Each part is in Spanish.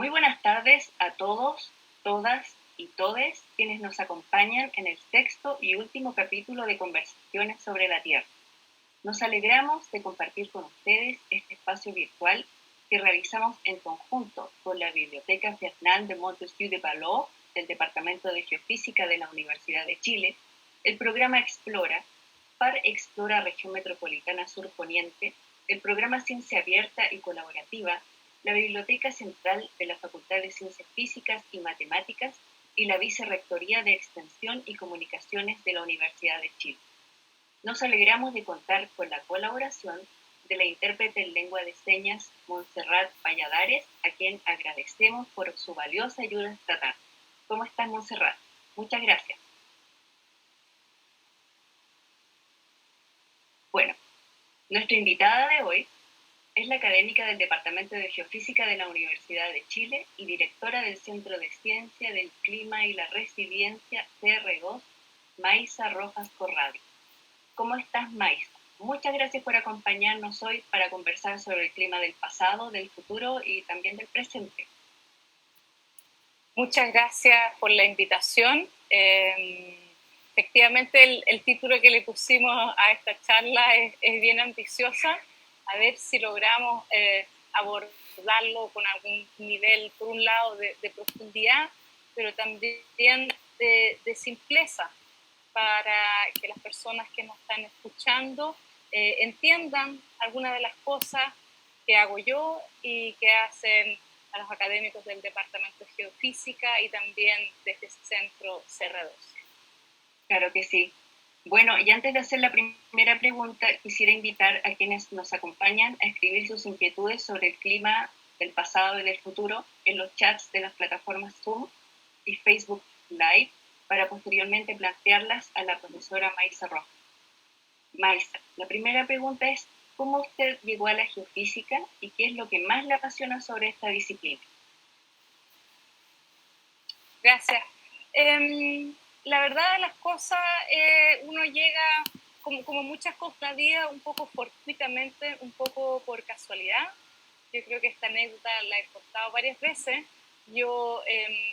Muy buenas tardes a todos, todas y todes quienes nos acompañan en el sexto y último capítulo de Conversaciones sobre la Tierra. Nos alegramos de compartir con ustedes este espacio virtual que realizamos en conjunto con la Biblioteca Fernand de Montesquieu de Palaux del Departamento de Geofísica de la Universidad de Chile, el programa Explora, PAR Explora Región Metropolitana Sur Poniente, el programa Ciencia Abierta y Colaborativa, la Biblioteca Central de la Facultad de Ciencias Físicas y Matemáticas y la Vicerrectoría de Extensión y Comunicaciones de la Universidad de Chile. Nos alegramos de contar con la colaboración de la intérprete en lengua de señas Montserrat Valladares, a quien agradecemos por su valiosa ayuda esta tarde. ¿Cómo estás, Montserrat? Muchas gracias. Bueno, nuestra invitada de hoy es la académica del Departamento de Geofísica de la Universidad de Chile y directora del Centro de Ciencia del Clima y la Resiliencia CR2, Maisa Rojas Corradi. ¿Cómo estás, Maisa? Muchas gracias por acompañarnos hoy para conversar sobre el clima del pasado, del futuro y también del presente. Muchas gracias por la invitación. Efectivamente, el título que le pusimos a esta charla es bien ambiciosa. A ver si logramos abordarlo con algún nivel, por un lado, de profundidad, pero también de simpleza, para que las personas que nos están escuchando entiendan algunas de las cosas que hago yo y que hacen a los académicos del Departamento de Geofísica y también de este centro CR2. Claro que sí. Bueno, y antes de hacer la primera pregunta, quisiera invitar a quienes nos acompañan a escribir sus inquietudes sobre el clima del pasado y del futuro en los chats de las plataformas Zoom y Facebook Live para posteriormente plantearlas a la profesora Maisa Rojas. Maisa, la primera pregunta es, ¿cómo usted llegó a la geofísica y qué es lo que más le apasiona sobre esta disciplina? Gracias. La verdad de las cosas, uno llega, como muchas cosas en la vida, un poco fortuitamente, un poco por casualidad. Yo creo que esta anécdota la he contado varias veces. Yo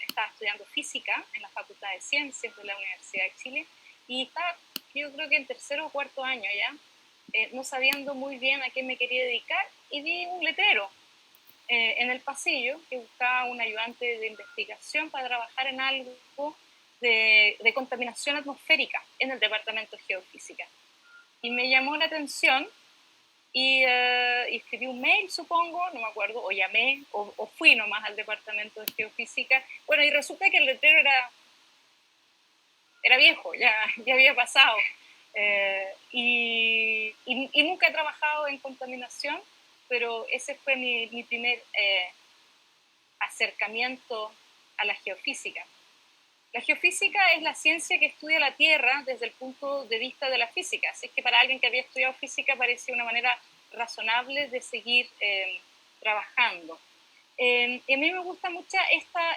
estaba estudiando física en la Facultad de Ciencias de la Universidad de Chile y estaba, yo creo que en tercero o cuarto año ya, no sabiendo muy bien a qué me quería dedicar, y vi un letrero en el pasillo que buscaba un ayudante de investigación para trabajar en algo de contaminación atmosférica en el Departamento de Geofísica. Y me llamó la atención y escribí un mail, supongo, no me acuerdo, o llamé, o fui nomás al Departamento de Geofísica. Bueno, y resulta que el letrero era viejo, ya había pasado. Y nunca he trabajado en contaminación, pero ese fue mi primer acercamiento a la geofísica. La geofísica es la ciencia que estudia la Tierra desde el punto de vista de la física, así que para alguien que había estudiado física parecía una manera razonable de seguir trabajando. Y a mí me gusta mucho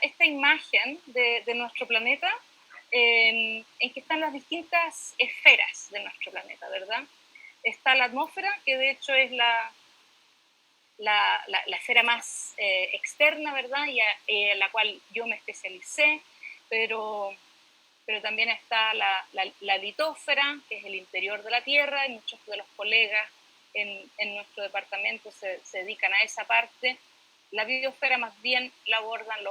esta imagen de nuestro planeta, en que están las distintas esferas de nuestro planeta, ¿verdad? Está la atmósfera, que de hecho es la esfera más externa, ¿verdad? Y en la cual yo me especialicé, pero también está la litósfera, que es el interior de la Tierra, y muchos de los colegas en nuestro departamento se dedican a esa parte. La biosfera más bien la abordan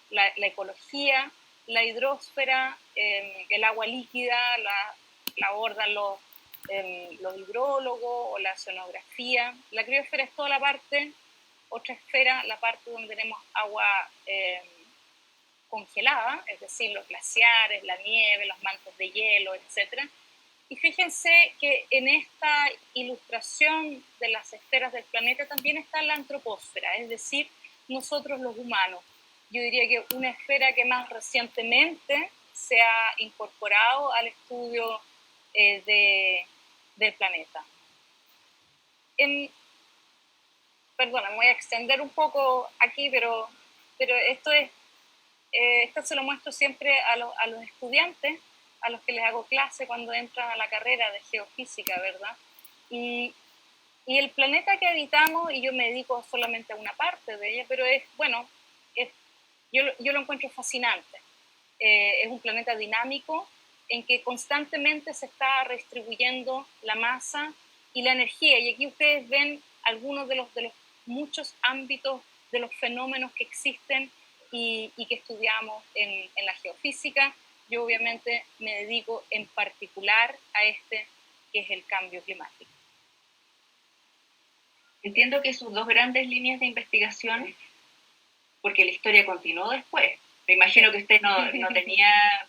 la ecología, la hidrosfera, el agua líquida, la abordan los hidrólogos o la oceanografía. La criosfera es toda la parte, otra esfera, la parte donde tenemos agua congelada, es decir, los glaciares, la nieve, los mantos de hielo, etc. Y fíjense que en esta ilustración de las esferas del planeta también está la antropósfera, es decir, nosotros los humanos. Yo diría que una esfera que más recientemente se ha incorporado al estudio del planeta. Perdona, me voy a extender un poco aquí, pero esto se lo muestro siempre a los estudiantes, a los que les hago clase cuando entran a la carrera de geofísica, ¿verdad? Y el planeta que habitamos, y yo me dedico solamente a una parte de ella, pero es, bueno, yo lo encuentro fascinante. Es un planeta dinámico en que constantemente se está redistribuyendo la masa y la energía. Y aquí ustedes ven algunos de los muchos ámbitos de los fenómenos que existen y que estudiamos en la geofísica. Yo obviamente me dedico en particular a este, que es el cambio climático. Entiendo que sus dos grandes líneas de investigación, porque la historia continuó después. Me imagino que usted no tenía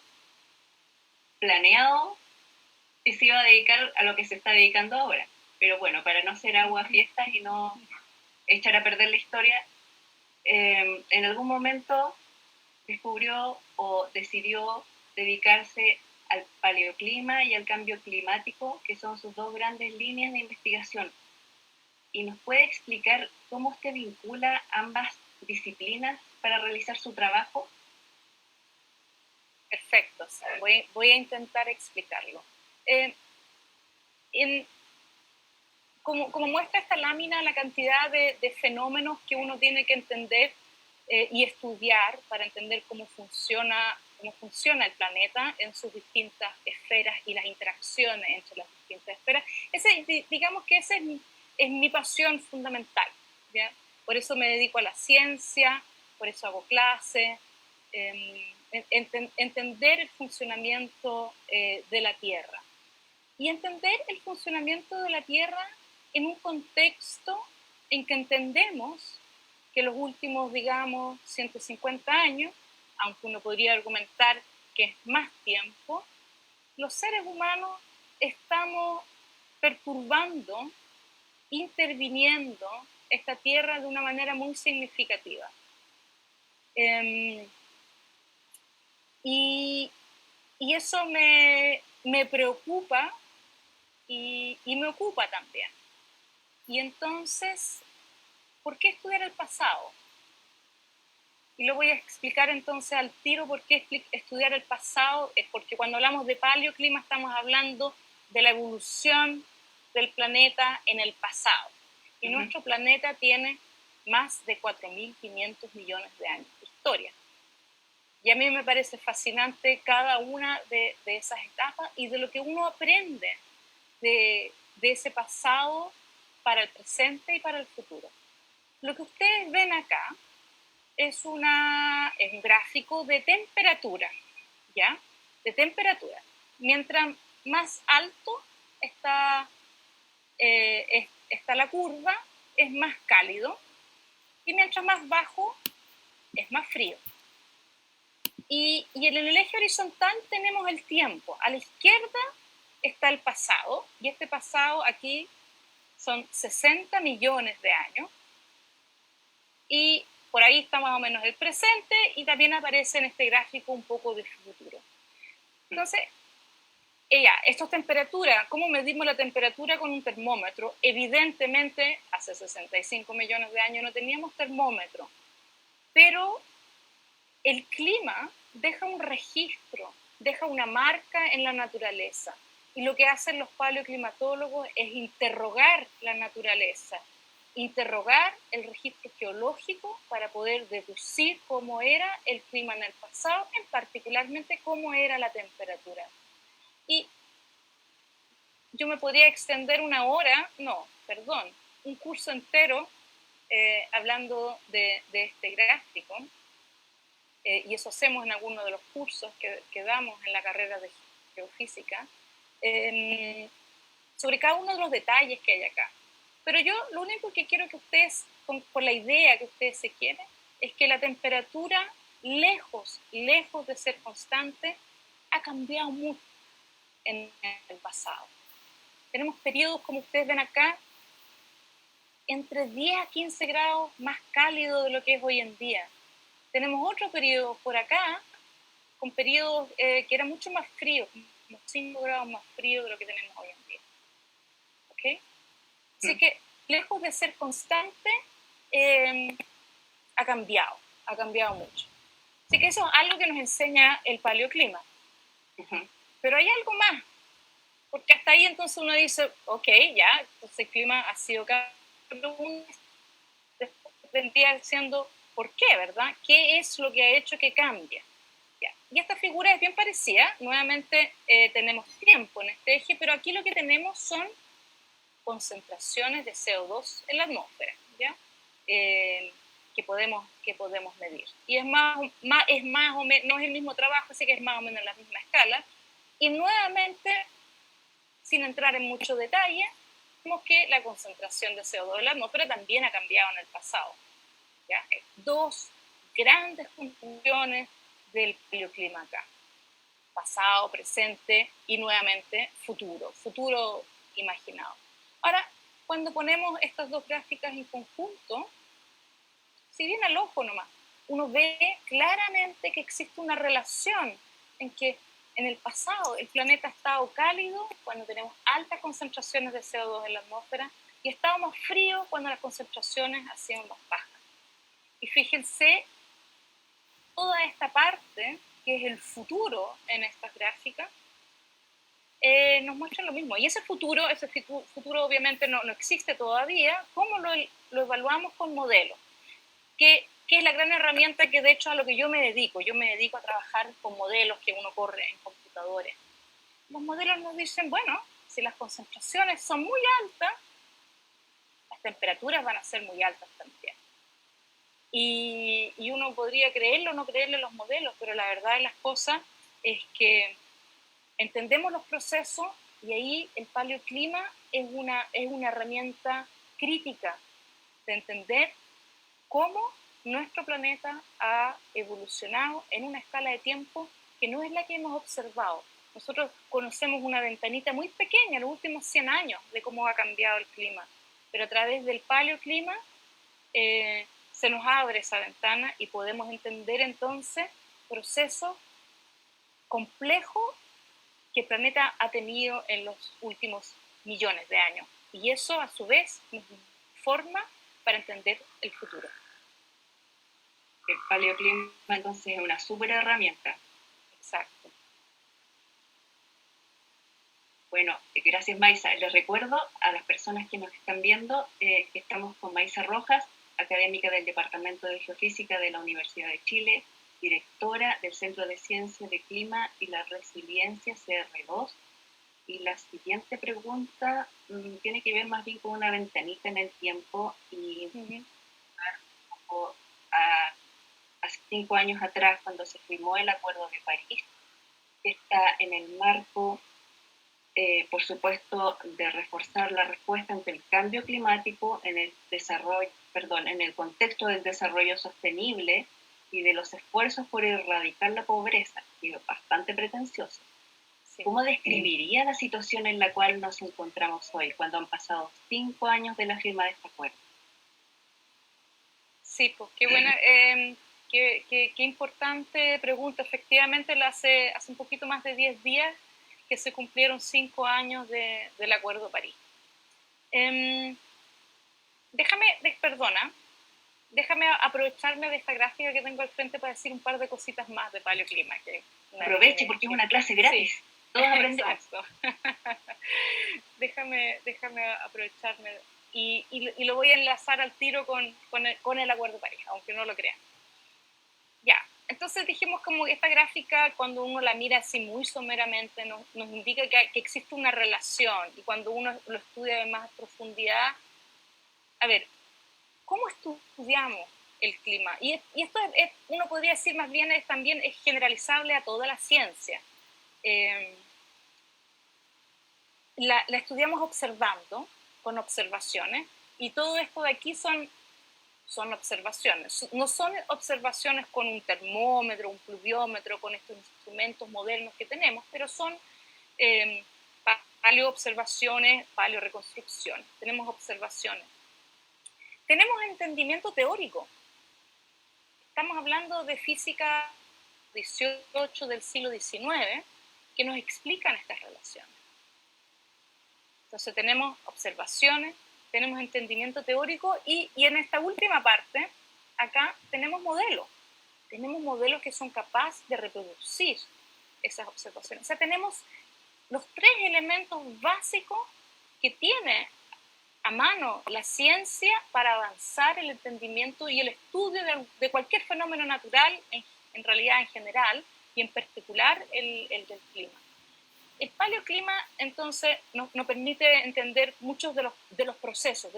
planeado que se iba a dedicar a lo que se está dedicando ahora. Pero bueno, para no hacer agua fiestas y no echar a perder la historia, en algún momento descubrió o decidió dedicarse al paleoclima y al cambio climático, que son sus dos grandes líneas de investigación. ¿Y nos puede explicar cómo usted vincula ambas disciplinas para realizar su trabajo? Perfecto, voy a intentar explicarlo. Como muestra esta lámina la cantidad de fenómenos que uno tiene que entender y estudiar para entender cómo funciona el planeta en sus distintas esferas y las interacciones entre las distintas esferas. Digamos que esa es mi pasión fundamental, ¿ya? Por eso me dedico a la ciencia, por eso hago clases, entender el funcionamiento de la Tierra. Y entender el funcionamiento de la Tierra en un contexto en que entendemos que los últimos, digamos, 150 años, aunque uno podría argumentar que es más tiempo, los seres humanos estamos perturbando, interviniendo esta Tierra de una manera muy significativa. Y eso me preocupa y me ocupa también. Y entonces, ¿por qué estudiar el pasado? Y lo voy a explicar entonces al tiro por qué estudiar el pasado. Es porque cuando hablamos de paleoclima estamos hablando de la evolución del planeta en el pasado. Y nuestro planeta tiene más de 4.500 millones de años de historia. Y a mí me parece fascinante cada una de esas etapas y de lo que uno aprende de ese pasado para el presente y para el futuro. Lo que ustedes ven acá es un gráfico de temperatura, ¿ya? De temperatura. Mientras más alto está la curva, es más cálido, y mientras más bajo, es más frío. Y en el eje horizontal tenemos el tiempo. A la izquierda está el pasado, y este pasado aquí son 60 millones de años, y por ahí está más o menos el presente, y también aparece en este gráfico un poco de futuro. Entonces, esto es temperatura. ¿Cómo medimos la temperatura con un termómetro? Evidentemente, hace 65 millones de años no teníamos termómetro, pero el clima deja un registro, deja una marca en la naturaleza. Y lo que hacen los paleoclimatólogos es interrogar la naturaleza, interrogar el registro geológico para poder deducir cómo era el clima en el pasado, en particularmente cómo era la temperatura. Y yo me podría extender una hora, un curso entero hablando de este gráfico, y eso hacemos en algunos de los cursos que damos en la carrera de geofísica, sobre cada uno de los detalles que hay acá. Pero yo lo único que quiero que ustedes, con la idea que ustedes se quieren, es que la temperatura, lejos de ser constante, ha cambiado mucho en el pasado. Tenemos periodos, como ustedes ven acá, entre 10 a 15 grados más cálidos de lo que es hoy en día. Tenemos otro periodo por acá, con periodos que eran mucho más fríos, como 5 grados más fríos de lo que tenemos hoy en día. ¿Ok? Así que, lejos de ser constante, ha cambiado mucho. Así que eso es algo que nos enseña el paleoclima. Pero hay algo más, porque hasta ahí entonces uno dice, ok, ya, entonces el clima ha sido cambiado, vendría siendo ¿Por qué, verdad? ¿Qué es lo que ha hecho que cambie? Ya. Y esta figura es bien parecida. Nuevamente tenemos tiempo en este eje, pero aquí lo que tenemos son concentraciones de CO2 en la atmósfera, ¿ya? Que podemos medir. Y es más o menos, no es el mismo trabajo, así que es más o menos la misma escala. Y nuevamente, sin entrar en mucho detalle, vemos que la concentración de CO2 en la atmósfera también ha cambiado en el pasado. ¿Ya? Dos grandes funciones del paleoclima acá: pasado, presente y nuevamente futuro imaginado. Ahora, cuando ponemos estas dos gráficas en conjunto, si bien al ojo nomás, uno ve claramente que existe una relación en que en el pasado el planeta ha estado cálido cuando tenemos altas concentraciones de CO2 en la atmósfera y estaba más frío cuando las concentraciones han sido más bajas. Y fíjense, toda esta parte, que es el futuro en estas gráficas, nos muestra lo mismo. Y ese futuro obviamente no existe todavía. ¿Cómo lo evaluamos? Con modelos, que es la gran herramienta que de hecho a lo que yo me dedico. Yo me dedico a trabajar con modelos que uno corre en computadores. Los modelos nos dicen, bueno, si las concentraciones son muy altas, las temperaturas van a ser muy altas también. Y uno podría creerlo o no creerle los modelos, pero la verdad de las cosas es que entendemos los procesos y ahí el paleoclima es una herramienta crítica de entender cómo nuestro planeta ha evolucionado en una escala de tiempo que no es la que hemos observado. Nosotros conocemos una ventanita muy pequeña, los últimos 100 años, de cómo ha cambiado el clima, pero a través del paleoclima se nos abre esa ventana y podemos entender entonces procesos complejos que el planeta ha tenido en los últimos millones de años. Y eso, a su vez, nos forma para entender el futuro. El paleoclima, entonces, es una súper herramienta. Exacto. Bueno, gracias, Maisa. Les recuerdo a las personas que nos están viendo que estamos con Maisa Rojas, académica del Departamento de Geofísica de la Universidad de Chile, directora del Centro de Ciencias de Clima y la Resiliencia CR2. Y la siguiente pregunta tiene que ver más bien con una ventanita en el tiempo y un poco hace 5 años atrás, cuando se firmó el Acuerdo de París, que está en el marco, por supuesto, de reforzar la respuesta ante el cambio climático en el contexto del desarrollo sostenible y de los esfuerzos por erradicar la pobreza, que es bastante pretencioso. Sí. ¿Cómo describiría la situación en la cual nos encontramos hoy, cuando han pasado 5 años de la firma de este acuerdo? Sí, pues qué buena, qué importante pregunta. Efectivamente, hace un poquito más de 10 días que se cumplieron 5 años del Acuerdo de París. Déjame aprovecharme de esta gráfica que tengo al frente para decir un par de cositas más de paleoclima. Aproveche porque es una clase gratis. Sí. Todos aprendemos. Exacto. déjame aprovecharme y lo voy a enlazar al tiro con el Acuerdo de París, aunque no lo crean. Ya, entonces dijimos como esta gráfica, cuando uno la mira así muy someramente, nos indica que existe una relación, y cuando uno lo estudia en más profundidad, a ver, ¿cómo estudiamos el clima? Y esto uno podría decir más bien también es generalizable a toda la ciencia. La estudiamos observando, con observaciones, y todo esto de aquí son observaciones. No son observaciones con un termómetro, un pluviómetro, con estos instrumentos modernos que tenemos, pero son paleoobservaciones, paleoreconstrucciones. Tenemos observaciones. Tenemos entendimiento teórico. Estamos hablando de física 18 del siglo XIX que nos explican estas relaciones. Entonces tenemos observaciones, tenemos entendimiento teórico y en esta última parte, acá tenemos modelos que son capaces de reproducir esas observaciones. O sea, tenemos los 3 elementos básicos que tiene a mano la ciencia para avanzar el entendimiento y el estudio de cualquier fenómeno natural, en realidad en general, y en particular el del clima. El paleoclima, entonces, nos permite entender muchos de los procesos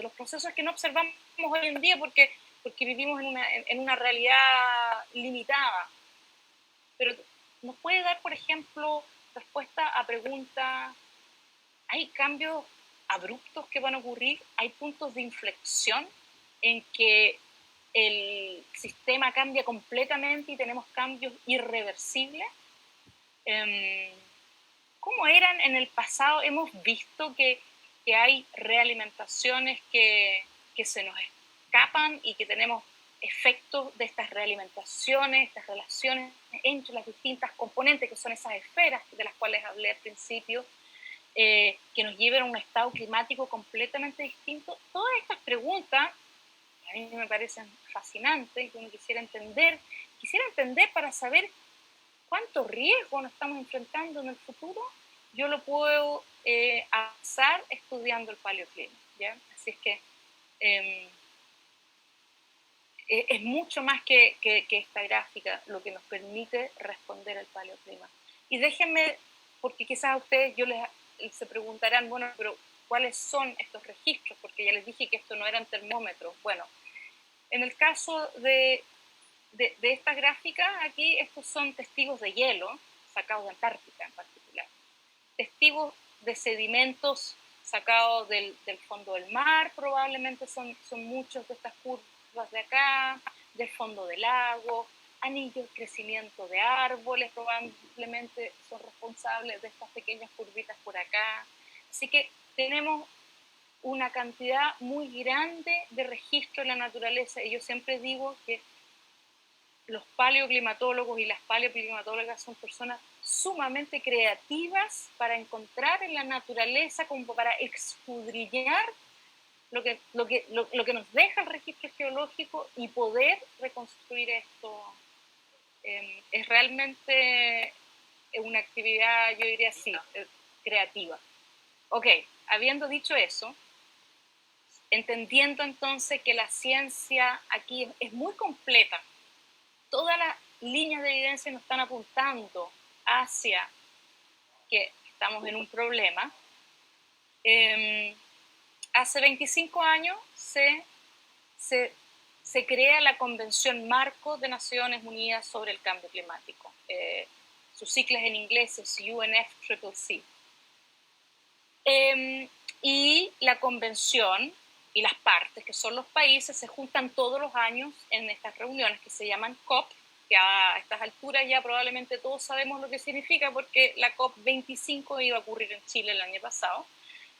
que no observamos hoy en día porque vivimos en una realidad limitada. Pero nos puede dar, por ejemplo, respuesta a preguntas. ¿Hay cambios abruptos que van a ocurrir? ¿Hay puntos de inflexión en que el sistema cambia completamente y tenemos cambios irreversibles? ¿Cómo eran en el pasado? Hemos visto que hay realimentaciones que se nos escapan y que tenemos efectos de estas realimentaciones, estas relaciones entre las distintas componentes, que son esas esferas de las cuales hablé al principio, que nos lleven a un estado climático completamente distinto. Todas estas preguntas a mí me parecen fascinantes, que uno quisiera entender para saber cuánto riesgo nos estamos enfrentando en el futuro. Yo lo puedo avanzar estudiando el paleoclima, ¿ya? Así es que es mucho más que esta gráfica lo que nos permite responder al paleoclima. Y déjenme, porque quizás a ustedes se preguntarán, bueno, pero ¿cuáles son estos registros? Porque ya les dije que esto no eran termómetros. Bueno, en el caso de esta gráfica, aquí estos son testigos de hielo, sacados de Antártica en particular. Testigos de sedimentos sacados del fondo del mar, probablemente son muchos de estas curvas de acá, del fondo del lago, anillos de crecimiento de árboles, probablemente son responsables de estas pequeñas curvitas por acá. Así que tenemos una cantidad muy grande de registros en la naturaleza, y yo siempre digo que los paleoclimatólogos y las paleoclimatólogas son personas sumamente creativas para encontrar en la naturaleza, como para escudriñar lo que nos deja el registro geológico y poder reconstruir esto. Es realmente una actividad, yo diría así, creativa. Ok, habiendo dicho eso, entendiendo entonces que la ciencia aquí es muy completa, todas las líneas de evidencia nos están apuntando hacia que estamos en un problema. Hace 25 años se crea la Convención Marco de Naciones Unidas sobre el Cambio Climático. Sus siglas en inglés es UNFCCC. Y la convención y las partes, que son los países, se juntan todos los años en estas reuniones que se llaman COP, que a estas alturas ya probablemente todos sabemos lo que significa, porque la COP25 iba a ocurrir en Chile el año pasado.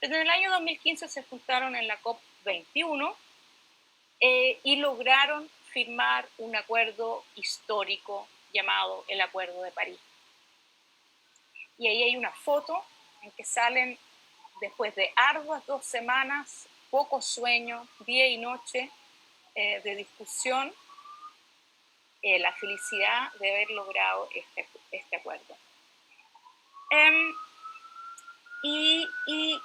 Desde el año 2015 se juntaron en la COP21 y lograron firmar un acuerdo histórico llamado el Acuerdo de París. Y ahí hay una foto en que salen, después de arduas 2 semanas, poco sueño, día y noche de discusión, la felicidad de haber logrado este acuerdo. Y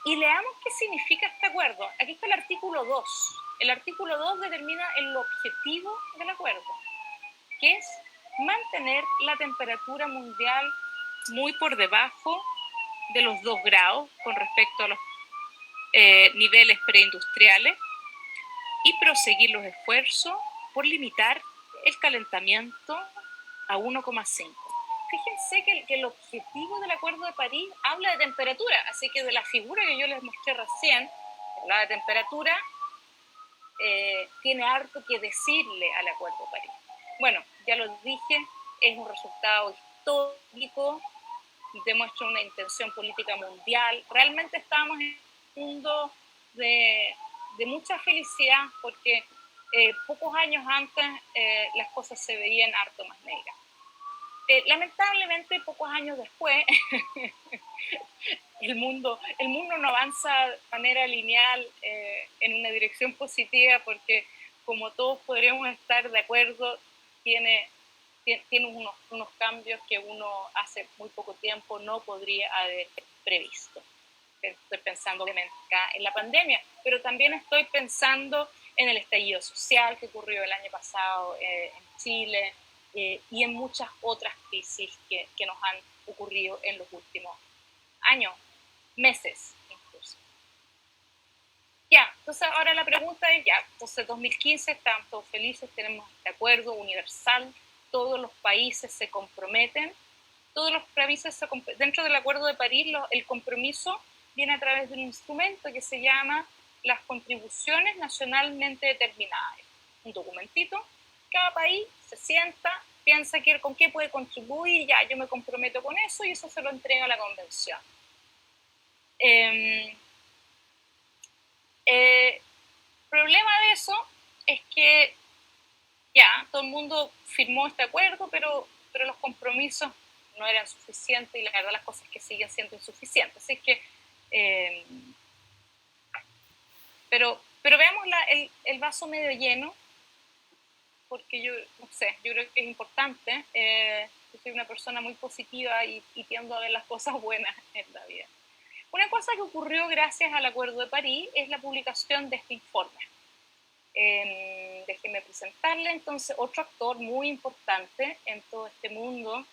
leamos qué significa este acuerdo. Aquí está el artículo 2. El artículo 2 determina el objetivo del acuerdo, que es mantener la temperatura mundial muy por debajo de los 2 grados con respecto a los niveles preindustriales y proseguir los esfuerzos por limitar el calentamiento a 1,5. Fíjense que el objetivo del Acuerdo de París habla de temperatura, así que de la figura que yo les mostré recién, que hablaba de temperatura, tiene harto que decirle al Acuerdo de París. Bueno, ya lo dije, es un resultado histórico, demuestra una intención política mundial. Realmente estamos en un mundo de mucha felicidad, porque pocos años antes las cosas se veían harto más negras. Lamentablemente, pocos años después, el mundo no avanza de manera lineal en una dirección positiva, porque como todos podríamos estar de acuerdo, tiene unos cambios que uno hace muy poco tiempo no podría haber previsto. Estoy pensando obviamente acá en la pandemia, pero también estoy pensando en el estallido social que ocurrió el año pasado en Chile y en muchas otras crisis que nos han ocurrido en los últimos años, meses incluso. Ya, entonces ahora la pregunta es, ya, entonces 2015 estamos todos felices, tenemos este acuerdo universal, todos los países se comprometen, dentro del Acuerdo de París, el compromiso viene a través de un instrumento que se llama las contribuciones nacionalmente determinadas. Un documentito, cada país se sienta, piensa con qué puede contribuir, ya yo me comprometo con eso y eso se lo entrega a la convención. El problema de eso es que ya, todo el mundo firmó este acuerdo, pero los compromisos no eran suficientes y la verdad las cosas que siguen siendo insuficientes. Así que, pero veamos el vaso medio lleno, porque yo, no sé, yo creo que es importante. Yo soy una persona muy positiva y tiendo a ver las cosas buenas en la vida. Una cosa que ocurrió gracias al Acuerdo de París es la publicación de este informe. Déjenme presentarle entonces otro actor muy importante en todo este mundo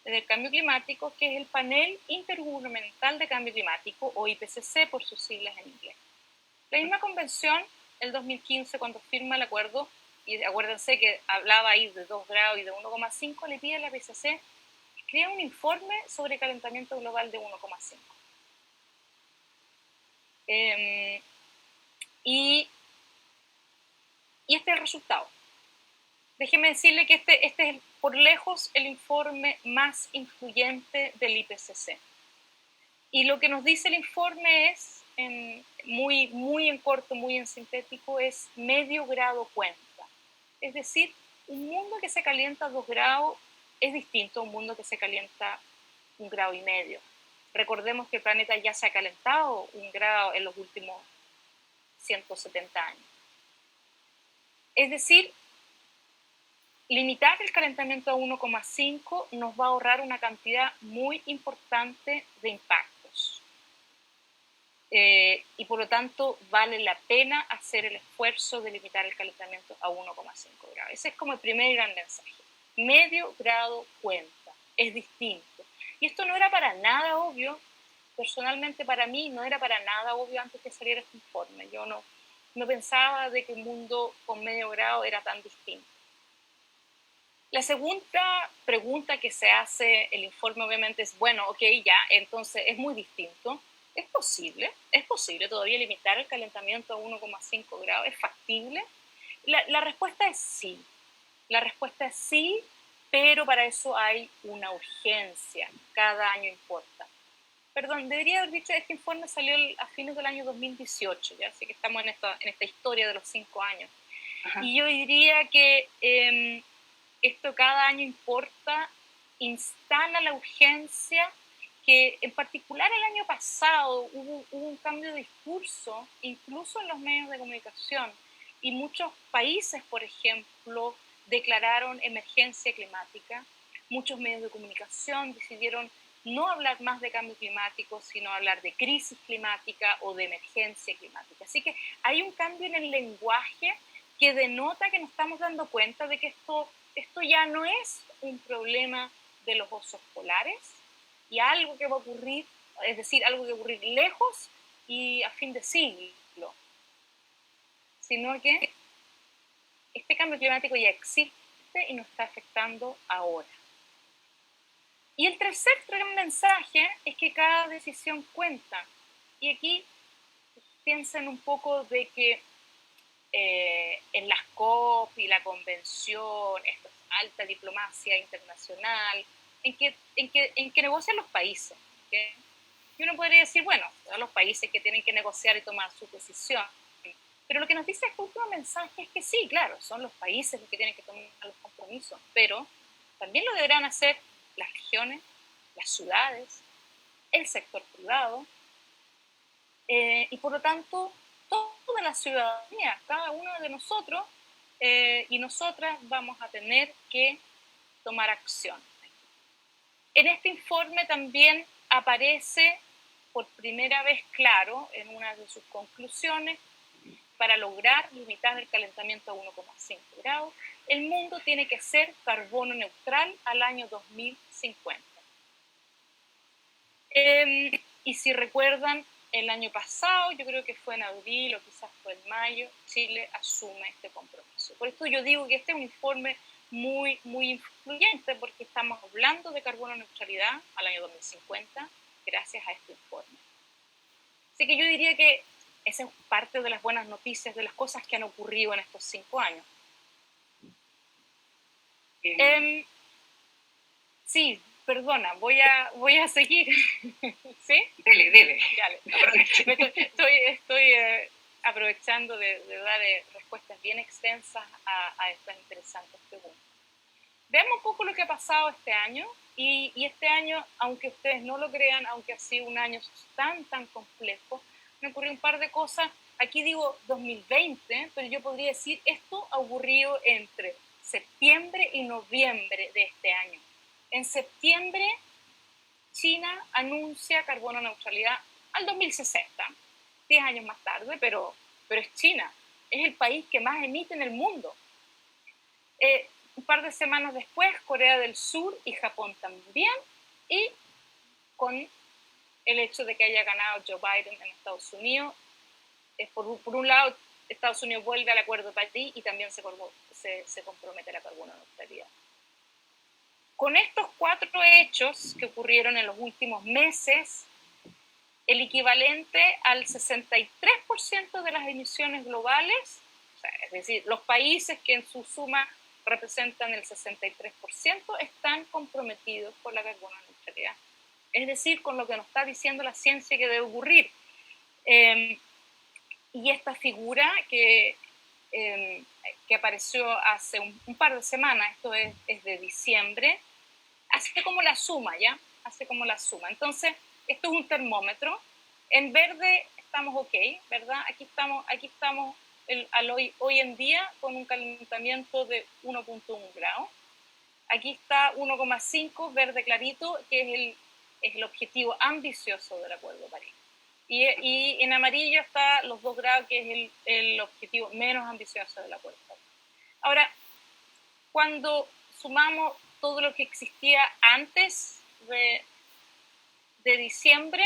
del cambio climático, que es el Panel Intergubernamental de Cambio Climático, o IPCC por sus siglas en inglés. La misma convención, el 2015, cuando firma el acuerdo, y acuérdense que hablaba ahí de 2 grados y de 1,5, le pide a la IPCC que cree un informe sobre calentamiento global de 1,5. Y este es el resultado. Déjeme decirle que este es por lejos el informe más influyente del IPCC. Y lo que nos dice el informe es, muy en corto, muy en sintético, es medio grado cuenta. Es decir, un mundo que se calienta a 2 grados es distinto a un mundo que se calienta 1,5 grados. Recordemos que el planeta ya se ha calentado 1 grado en los últimos 170 años. Es decir, limitar el calentamiento a 1,5 nos va a ahorrar una cantidad muy importante de impactos. Y por lo tanto vale la pena hacer el esfuerzo de limitar el calentamiento a 1,5 grados. Ese es como el primer gran mensaje. Medio grado cuenta, es distinto. Y esto no era para nada obvio, personalmente para mí no era para nada obvio antes que saliera este informe. Yo no pensaba de que un mundo con medio grado era tan distinto. La segunda pregunta que se hace el informe obviamente es, bueno, ok, ya, entonces es muy distinto. ¿Es posible todavía limitar el calentamiento a 1,5 grados? ¿Es factible? La respuesta es sí. La respuesta es sí, pero para eso hay una urgencia. Cada año importa. Perdón, debería haber dicho, este informe salió a fines del año 2018, ya así que estamos en esta historia de los 5 años. Ajá. Y yo diría que esto cada año importa, instala la urgencia, que en particular el año pasado hubo un cambio de discurso, incluso en los medios de comunicación, y muchos países, por ejemplo, declararon emergencia climática. Muchos medios de comunicación decidieron no hablar más de cambio climático, sino hablar de crisis climática o de emergencia climática. Así que hay un cambio en el lenguaje que denota que nos estamos dando cuenta de que esto ya no es un problema de los osos polares y algo que va a ocurrir, es decir, algo que va a ocurrir lejos y a fin de siglo, sino que este cambio climático ya existe y nos está afectando ahora. Y el tercer gran mensaje es que cada decisión cuenta. Y aquí piensen un poco de que en las COP y la convención, esta alta diplomacia internacional, en que negocian los países. ¿Okay? Y uno podría decir, bueno, son los países que tienen que negociar y tomar su decisión. Pero lo que nos dice este último mensaje es que sí, claro, son los países los que tienen que tomar los compromisos, pero también lo deberán hacer las regiones, las ciudades, el sector privado, y por lo tanto toda la ciudadanía, cada uno de nosotros y nosotras vamos a tener que tomar acción. En este informe también aparece por primera vez claro en una de sus conclusiones: para lograr limitar el calentamiento a 1,5 grados, el mundo tiene que ser carbono neutral al año 2050. Y si recuerdan, el año pasado, yo creo que fue en abril o quizás fue en mayo, Chile asume este compromiso. Por esto yo digo que este es un informe muy, muy influyente, porque estamos hablando de carbono neutralidad al año 2050 gracias a este informe. Así que yo diría que esa es parte de las buenas noticias, de las cosas que han ocurrido en estos 5 años. Sí, perdona, voy a seguir. ¿Sí? Dele. Estoy aprovechando de dar respuestas bien extensas a estas interesantes preguntas. Veamos un poco lo que ha pasado este año. Y este año, aunque ustedes no lo crean, aunque ha sido un año tan complejo, me ocurrió un par de cosas. Aquí digo 2020, pero yo podría decir esto ha ocurrido entre septiembre y noviembre de este año. En septiembre, China anuncia carbono neutralidad al 2060, 10 años más tarde, pero es China, es el país que más emite en el mundo. Un par de semanas después, Corea del Sur y Japón también, y con el hecho de que haya ganado Joe Biden en Estados Unidos, por un lado, Estados Unidos vuelve al Acuerdo de París y también se compromete a la carbono neutralidad. Con estos 4 hechos que ocurrieron en los últimos meses, el equivalente al 63% de las emisiones globales, o sea, es decir, los países que en su suma representan el 63%, están comprometidos con la carbono neutralidad. Es decir, con lo que nos está diciendo la ciencia que debe ocurrir. Y esta figura que apareció hace un par de semanas, esto es de diciembre, hace como la suma, ¿ya? Hace como la suma. Entonces, esto es un termómetro. En verde estamos ok, ¿verdad? Aquí estamos hoy en día con un calentamiento de 1,1 grados. Aquí está 1,5, verde clarito, que es el objetivo ambicioso del Acuerdo de París. Y en amarillo está los 2 grados, que es el objetivo menos ambicioso del Acuerdo de París. Ahora, cuando sumamos todo lo que existía antes de diciembre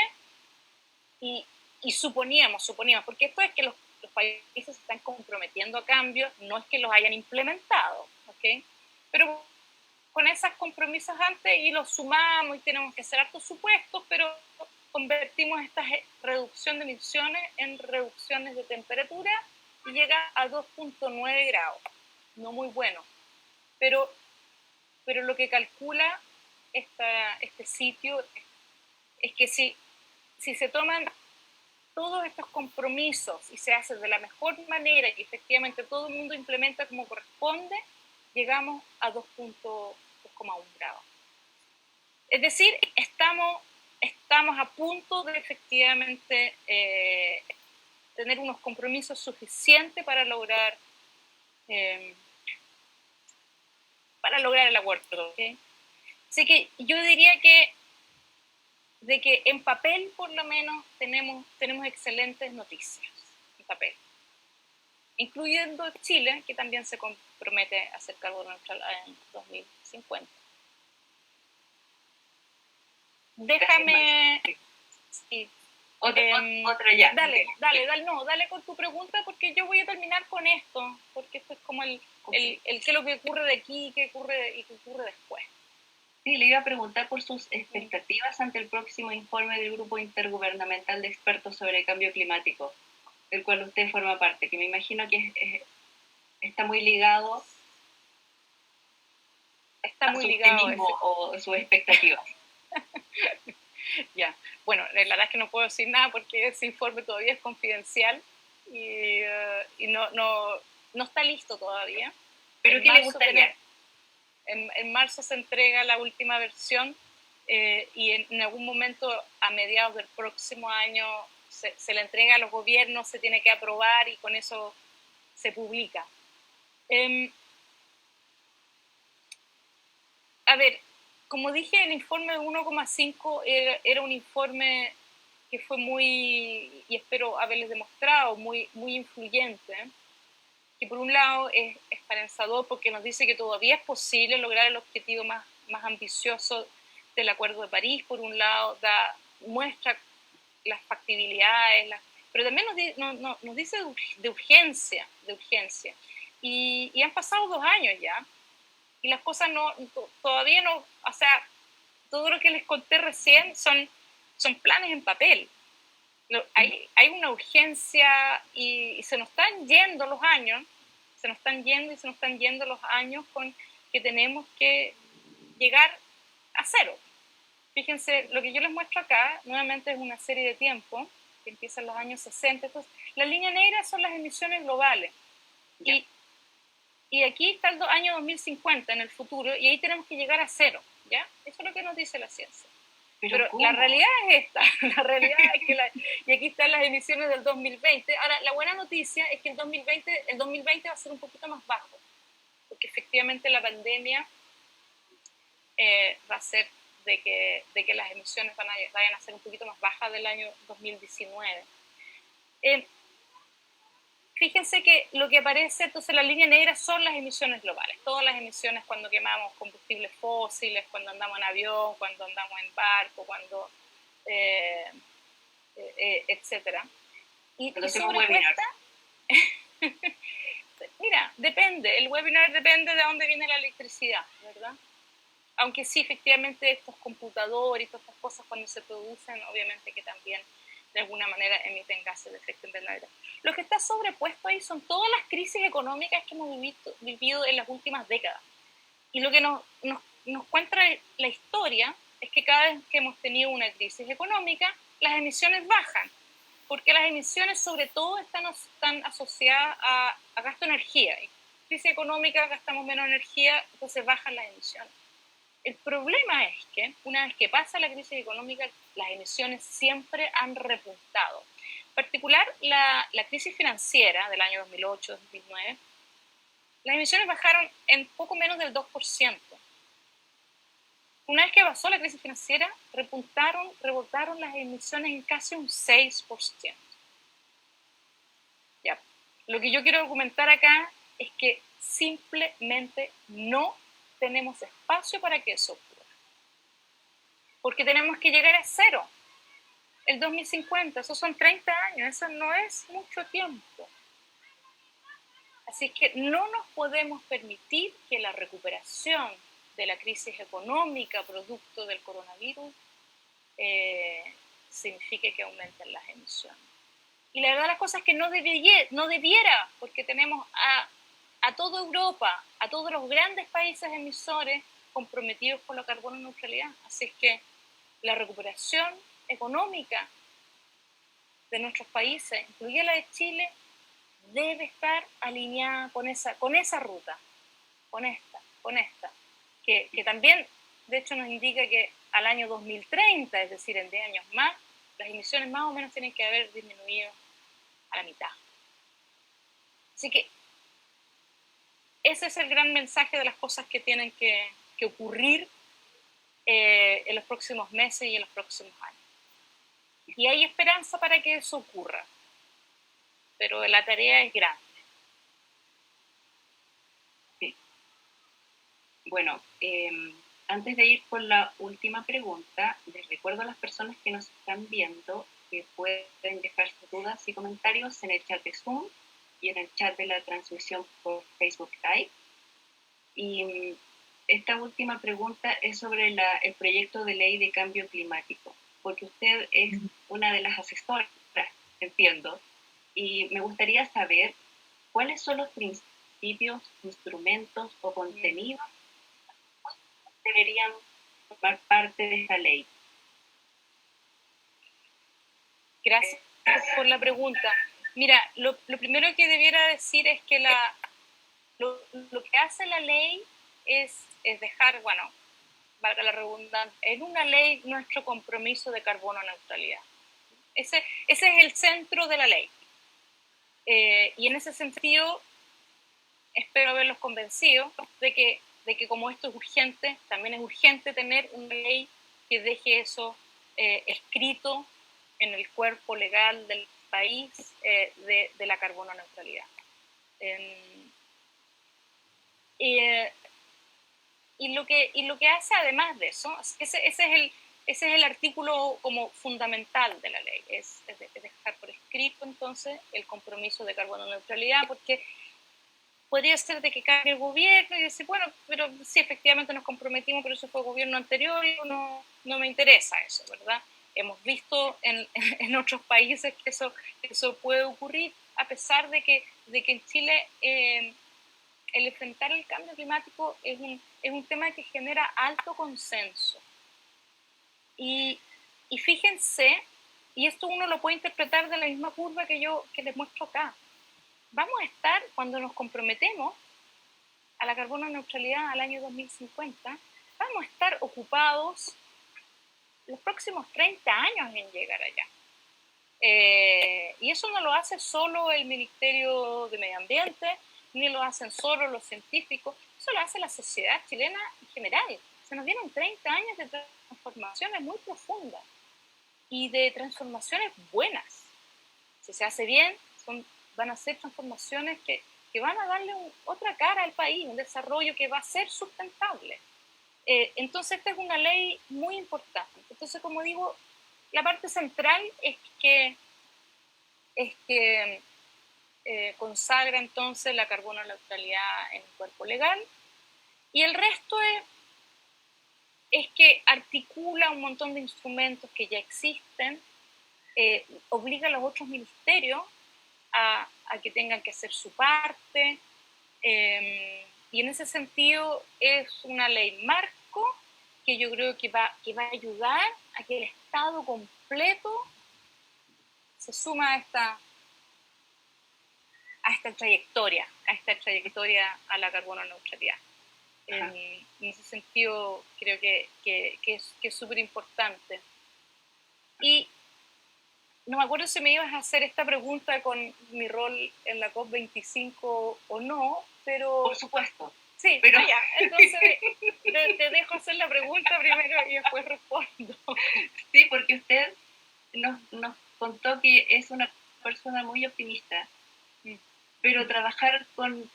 y suponíamos, porque esto es que los países se están comprometiendo a cambios, no es que los hayan implementado, ¿ok? Pero con esos compromisos antes y los sumamos y tenemos que hacer hartos supuestos, pero convertimos esta reducción de emisiones en reducciones de temperatura y llega a 2,9 grados. No muy bueno, pero lo que calcula este sitio es que si se toman todos estos compromisos y se hace de la mejor manera y efectivamente todo el mundo implementa como corresponde, llegamos a 2,1 grados. Es decir, estamos a punto de efectivamente tener unos compromisos suficientes para lograr el acuerdo, ¿okay? Así que yo diría que en papel por lo menos tenemos excelentes noticias, en papel. Incluyendo Chile, que también se compromete a hacer carbono neutral en 2050. Déjame... Sí. Otra ya. Dale con tu pregunta, porque yo voy a terminar con esto, porque esto es como el qué es lo que ocurre de aquí y qué ocurre después. Sí, le iba a preguntar por sus expectativas ante el próximo informe del Grupo Intergubernamental de Expertos sobre el Cambio Climático, del cual usted forma parte, que me imagino que está muy ligado a su optimismo o sus expectativas. Ya, bueno, la verdad es que no puedo decir nada porque ese informe todavía es confidencial y no está listo todavía. ¿Pero qué le gustaría? En marzo se entrega la última versión y en algún momento a mediados del próximo año se le entrega a los gobiernos, se tiene que aprobar y con eso se publica. A ver, como dije, el informe de 1,5 era un informe que fue muy, y espero haberles demostrado, muy, muy influyente, que por un lado es esperanzador porque nos dice que todavía es posible lograr el objetivo más ambicioso del Acuerdo de París. Por un lado muestra las factibilidades, pero también nos dice de urgencia. Y han pasado 2 años ya, y las cosas todavía no, o sea, todo lo que les conté recién son planes en papel. Hay una urgencia y se nos están yendo los años, los años con que tenemos que llegar a cero. Fíjense, lo que yo les muestro acá, nuevamente es una serie de tiempo, que empieza en los años 60. Entonces, la línea negra son las emisiones globales. Y aquí está el año 2050 en el futuro, y ahí tenemos que llegar a cero, ¿ya? Eso es lo que nos dice la ciencia. Pero la realidad es esta, la realidad es que y aquí están las emisiones del 2020. Ahora, la buena noticia es que el 2020 va a ser un poquito más bajo, porque efectivamente la pandemia va a ser de que las emisiones vayan a ser un poquito más bajas del año 2019. Fíjense que lo que aparece, entonces la línea negra son las emisiones globales, todas las emisiones cuando quemamos combustibles fósiles, cuando andamos en avión, cuando andamos en barco, cuando etcétera. Y sobrepuesta, mira, depende, el webinar depende de dónde viene la electricidad, ¿verdad? Aunque sí, efectivamente, estos computadores y todas estas cosas cuando se producen, obviamente que también de alguna manera emiten gases de efecto invernadero. Lo que está sobrepuesto ahí son todas las crisis económicas que hemos vivido en las últimas décadas. Y lo que nos cuenta la historia es que cada vez que hemos tenido una crisis económica, las emisiones bajan, porque las emisiones sobre todo están asociadas a gasto de energía. En crisis económica gastamos menos energía, entonces bajan las emisiones. El problema es que una vez que pasa la crisis económica, las emisiones siempre han repuntado. En particular, la crisis financiera del año 2008-2009, las emisiones bajaron en poco menos del 2%. Una vez que pasó la crisis financiera, rebotaron las emisiones en casi un 6%. Ya. Lo que yo quiero documentar acá es que simplemente no tenemos espacio para que eso ocurra. Porque tenemos que llegar a cero. El 2050, esos son 30 años, eso no es mucho tiempo. Así que no nos podemos permitir que la recuperación de la crisis económica producto del coronavirus signifique que aumenten las emisiones. Y la verdad las cosas es que no debiera, porque tenemos a toda Europa, a todos los grandes países emisores comprometidos con la carbono neutralidad. Así es que la recuperación económica de nuestros países, incluida la de Chile, debe estar alineada con esa ruta, con esta, que también, de hecho, nos indica que al año 2030, es decir, en 10 años más, las emisiones más o menos tienen que haber disminuido a la mitad. Así que ese es el gran mensaje de las cosas que tienen que ocurrir en los próximos meses y en los próximos años. Y hay esperanza para que eso ocurra, pero la tarea es grande. Sí. Bueno, antes de ir con la última pregunta, les recuerdo a las personas que nos están viendo que pueden dejar sus dudas y comentarios en el chat de Zoom y en el chat de la transmisión por Facebook Live. Y esta última pregunta es sobre el proyecto de ley de cambio climático, porque usted es una de las asesoras, entiendo, y me gustaría saber cuáles son los principios, instrumentos o contenidos que deberían formar parte de esta ley. Gracias por la pregunta. Mira, lo primero que debiera decir es que lo que hace la ley es dejar, bueno, valga la redundancia, en una ley nuestro compromiso de carbono neutralidad. Ese es el centro de la ley. Y en ese sentido, espero haberlos convencido de que como esto es urgente, también es urgente tener una ley que deje eso escrito en el cuerpo legal del país de la carbono neutralidad. Y lo que hace además de eso, ese es el artículo como fundamental de la ley, es dejar por escrito entonces el compromiso de carbono neutralidad, porque podría ser de que cambie el gobierno y decir, bueno, pero sí, efectivamente nos comprometimos, pero eso fue el gobierno anterior y no me interesa eso, ¿verdad? Hemos visto en otros países que eso puede ocurrir, a pesar de que en Chile el enfrentar el cambio climático es un tema que genera alto consenso. Y fíjense, y esto uno lo puede interpretar de la misma curva que les muestro acá. Vamos a estar, cuando nos comprometemos a la carbono neutralidad al año 2050, vamos a estar ocupados los próximos 30 años en llegar allá. Y eso no lo hace solo el Ministerio de Medio Ambiente, ni lo hacen solo los científicos, eso lo hace la sociedad chilena en general. Se nos vienen 30 años de transformaciones muy profundas y de transformaciones buenas. Si se hace bien, van a ser transformaciones que van a darle otra cara al país, un desarrollo que va a ser sustentable. Entonces, esta es una ley muy importante. Entonces, como digo, la parte central es que consagra entonces la carbono neutralidad en el cuerpo legal, y el resto es que articula un montón de instrumentos que ya existen, obliga a los otros ministerios a que tengan que hacer su parte, y en ese sentido es una ley marco que yo creo que va a ayudar a que el Estado completo se suma a esta trayectoria a la carbono neutralidad. En ese sentido creo que es súper importante. Y no me acuerdo si me ibas a hacer esta pregunta con mi rol en la COP25 o no, pero... Por supuesto. Sí, pero ya, entonces te dejo hacer la pregunta primero y después respondo. Sí, porque usted nos contó que es una persona muy optimista, pero trabajar con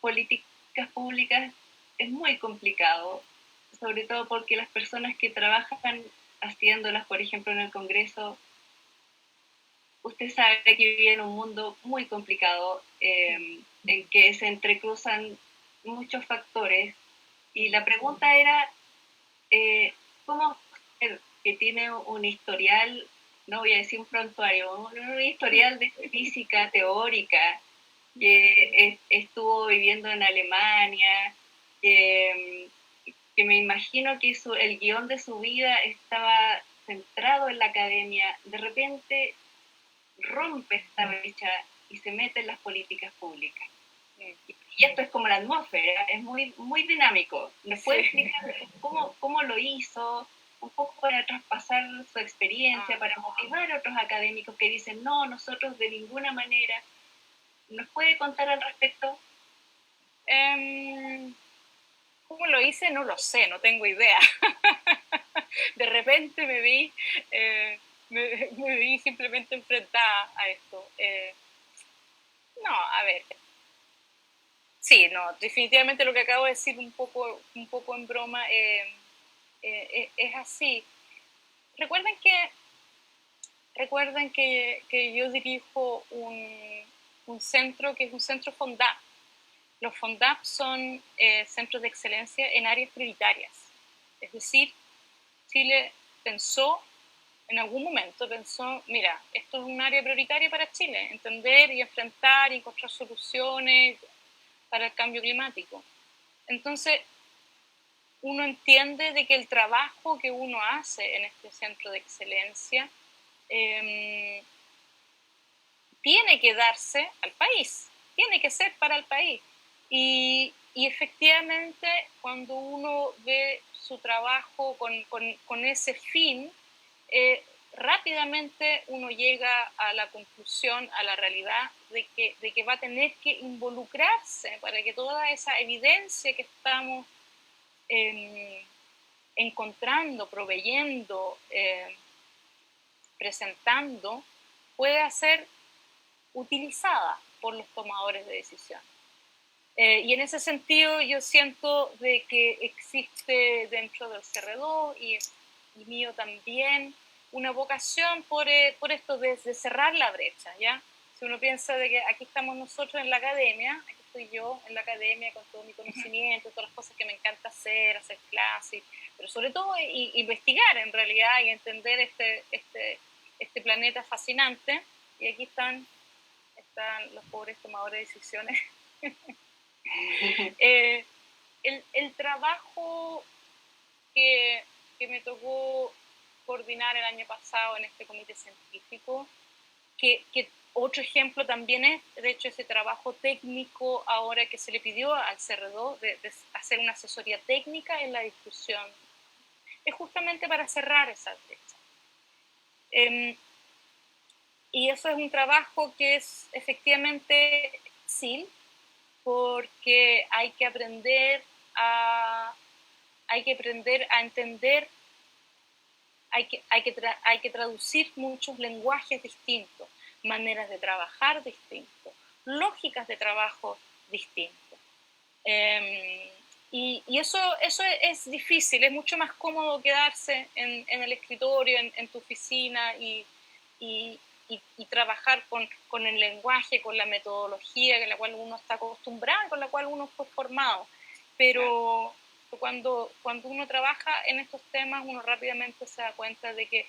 políticas públicas es muy complicado, sobre todo porque las personas que trabajan haciéndolas, por ejemplo, en el Congreso, usted sabe que vive en un mundo muy complicado, en que se entrecruzan muchos factores, y la pregunta era, ¿cómo usted, que tiene un historial, no voy a decir un prontuario, un historial de física teórica, que estuvo viviendo en Alemania, que me imagino que el guión de su vida estaba centrado en la academia, de repente rompe esta brecha y se mete en las políticas públicas? Y esto es como la atmósfera, es muy, muy dinámico. ¿Nos puede explicar cómo lo hizo? Un poco para traspasar su experiencia, para motivar a otros académicos que dicen, no, nosotros de ninguna manera. ¿Nos puede contar al respecto? ¿Cómo lo hice? No lo sé, no tengo idea. De repente me vi simplemente enfrentada a esto. No, a ver. Sí, no, definitivamente lo que acabo de decir un poco en broma es así. Recuerden que yo dirijo un centro que es un centro FONDAP. Los FONDAP son centros de excelencia en áreas prioritarias. Es decir, Chile en algún momento pensó, mira, esto es un área prioritaria para Chile, entender y enfrentar y encontrar soluciones para el cambio climático. Entonces, uno entiende de que el trabajo que uno hace en este centro de excelencia tiene que darse al país, tiene que ser para el país. Y efectivamente, cuando uno ve su trabajo con ese fin, rápidamente uno llega a la conclusión, a la realidad de que va a tener que involucrarse para que toda esa evidencia que estamos encontrando, proveyendo, presentando pueda ser utilizada por los tomadores de decisión. Y en ese sentido yo siento de que existe dentro del CR2 y mío también una vocación por esto de cerrar la brecha, ¿ya? Si uno piensa de que aquí estamos nosotros en la academia, aquí estoy yo en la academia con todo mi conocimiento, todas las cosas que me encanta hacer clases, pero sobre todo investigar en realidad y entender este planeta fascinante. Y aquí están los pobres tomadores de decisiones. El trabajo que me tocó coordinar el año pasado en este comité científico, que otro ejemplo también es, de hecho, ese trabajo técnico ahora que se le pidió al CR2 de hacer una asesoría técnica en la discusión, es justamente para cerrar esa brecha. Y eso es un trabajo que es efectivamente difícil, porque hay que aprender a entender, hay que traducir muchos lenguajes distintos, maneras de trabajar distintos, lógicas de trabajo distintas. Y eso es difícil, es mucho más cómodo quedarse en el escritorio, en tu oficina y trabajar con el lenguaje, con la metodología con la cual uno está acostumbrado, con la cual uno fue formado. Pero cuando uno trabaja en estos temas, uno rápidamente se da cuenta de que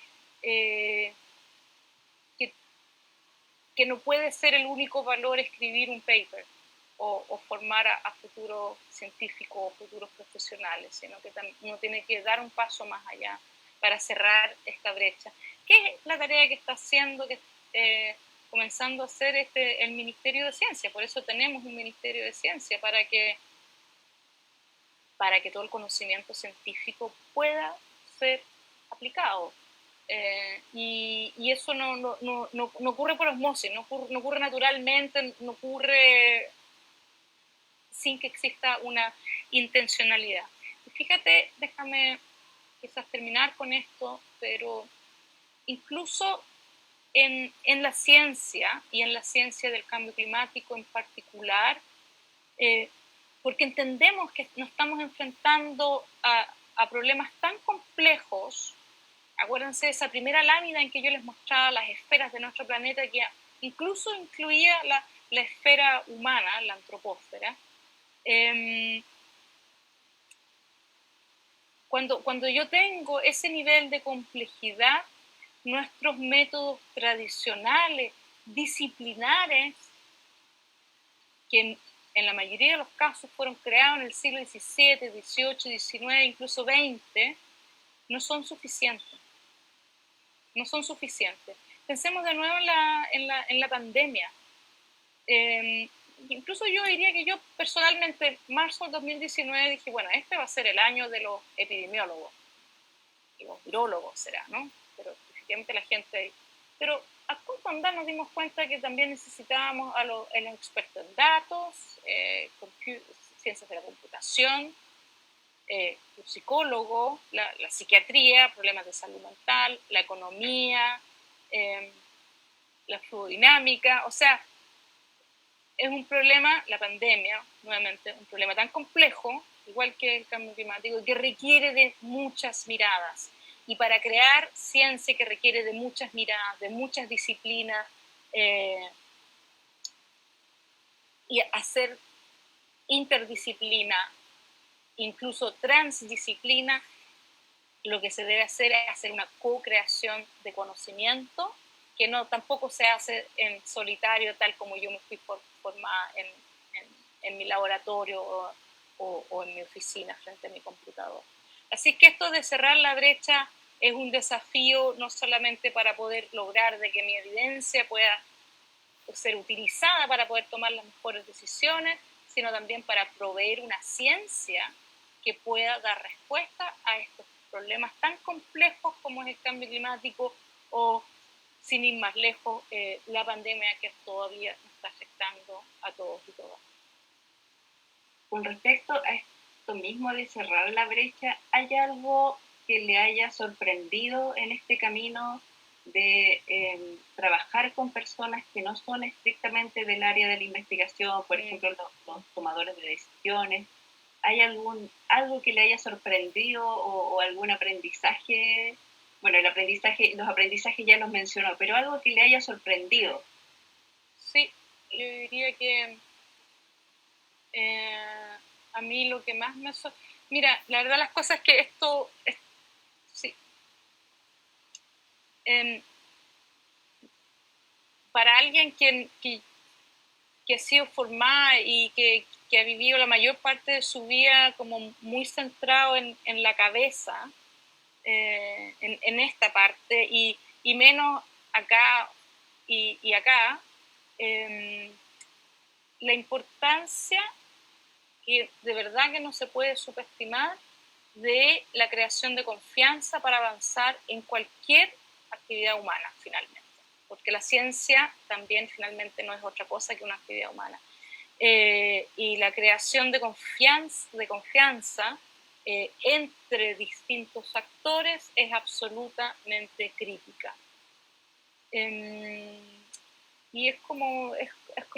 no puede ser el único valor escribir un paper o formar a futuros científicos o futuros profesionales, sino que uno tiene que dar un paso más allá para cerrar esta brecha. ¿Qué es la tarea que está haciendo, comenzando a hacer el Ministerio de Ciencia? Por eso tenemos un Ministerio de Ciencia, para que todo el conocimiento científico pueda ser aplicado. Y eso no ocurre por osmosis, no ocurre naturalmente, no ocurre sin que exista una intencionalidad. Y fíjate, déjame quizás terminar con esto, pero incluso en la ciencia, y en la ciencia del cambio climático en particular, porque entendemos que nos estamos enfrentando a problemas tan complejos. Acuérdense de esa primera lámina en que yo les mostraba las esferas de nuestro planeta, que incluso incluía la esfera humana, la antropósfera. Cuando yo tengo ese nivel de complejidad, nuestros métodos tradicionales, disciplinares, que en la mayoría de los casos fueron creados en el siglo XVII, XVIII, XIX, incluso XX, no son suficientes. No son suficientes. Pensemos de nuevo en la pandemia. Incluso yo diría que yo personalmente, marzo del 2019, dije, bueno, este va a ser el año de los epidemiólogos. Y los virólogos será, ¿no? Pero efectivamente la gente... Pero a punto andar nos dimos cuenta que también necesitábamos a los expertos en datos, ciencias de la computación, los psicólogos, la psiquiatría, problemas de salud mental, la economía, la fluidinámica. O sea, es un problema, la pandemia, nuevamente, un problema tan complejo, igual que el cambio climático, que requiere de muchas miradas. Y para crear ciencia que requiere de muchas miradas, de muchas disciplinas, y hacer interdisciplina, incluso transdisciplina, lo que se debe hacer es hacer una co-creación de conocimiento, que no tampoco se hace en solitario, tal como yo me fui formada en mi laboratorio o en mi oficina frente a mi computador. Así que esto de cerrar la brecha es un desafío no solamente para poder lograr de que mi evidencia pueda ser utilizada para poder tomar las mejores decisiones, sino también para proveer una ciencia que pueda dar respuesta a estos problemas tan complejos como es el cambio climático o, sin ir más lejos, la pandemia que todavía nos está afectando a todos y todas. Con respecto a esto mismo de cerrar la brecha, ¿hay algo que le haya sorprendido en este camino de trabajar con personas que no son estrictamente del área de la investigación, por ejemplo, los tomadores de decisiones? ¿Hay algo que le haya sorprendido o algún aprendizaje? Bueno, los aprendizajes ya los mencionó, pero algo que le haya sorprendido. Sí, yo diría que a mí lo que más me... Mira, la verdad las cosas es que esto... sí. Para alguien que ha sido formada y que ha vivido la mayor parte de su vida como muy centrado en la cabeza, en esta parte, y menos acá y acá, la importancia que de verdad que no se puede subestimar de la creación de confianza para avanzar en cualquier actividad humana, finalmente. Porque la ciencia también finalmente no es otra cosa que una actividad humana. Y la creación de confianza entre distintos actores es absolutamente crítica. Y es como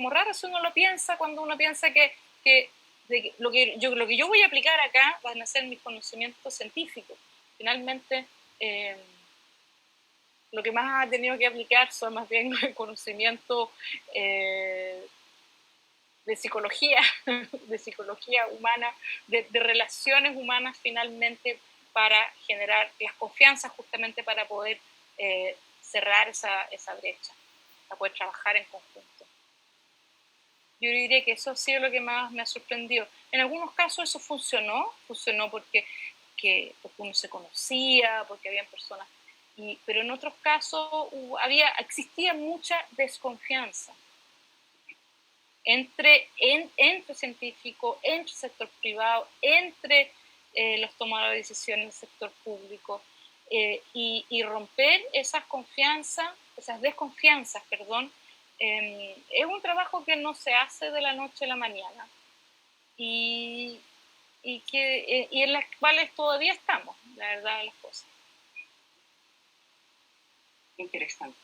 raro si uno lo piensa, cuando uno piensa que lo que yo voy a aplicar acá van a ser mis conocimientos científicos. Finalmente, lo que más ha tenido que aplicar son más bien el conocimiento de psicología, de psicología humana, de relaciones humanas finalmente, para generar las confianzas, justamente para poder cerrar esa brecha, para poder trabajar en conjunto. Yo diría que eso ha sido lo que más me ha sorprendido. En algunos casos eso funcionó porque uno se conocía, porque habían personas, pero en otros casos existía mucha desconfianza entre científicos, entre sector privado, entre los tomadores de decisiones del sector público, y romper esas desconfianzas, es un trabajo que no se hace de la noche a la mañana y en las cuales todavía estamos, la verdad de las cosas. Interesante.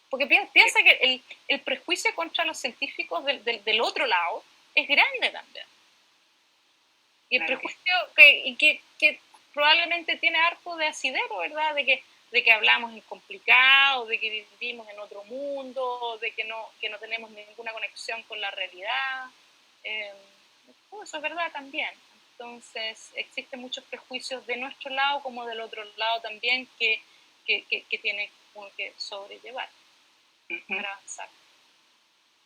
Porque piensa que el prejuicio contra los científicos del otro lado es grande también. Y el prejuicio que probablemente tiene harto de asidero, ¿verdad? De que hablamos en complicado, de que vivimos en otro mundo, de que no tenemos ninguna conexión con la realidad. Todo eso es verdad también. Entonces, existen muchos prejuicios de nuestro lado como del otro lado también que tiene que sobrellevar para avanzar.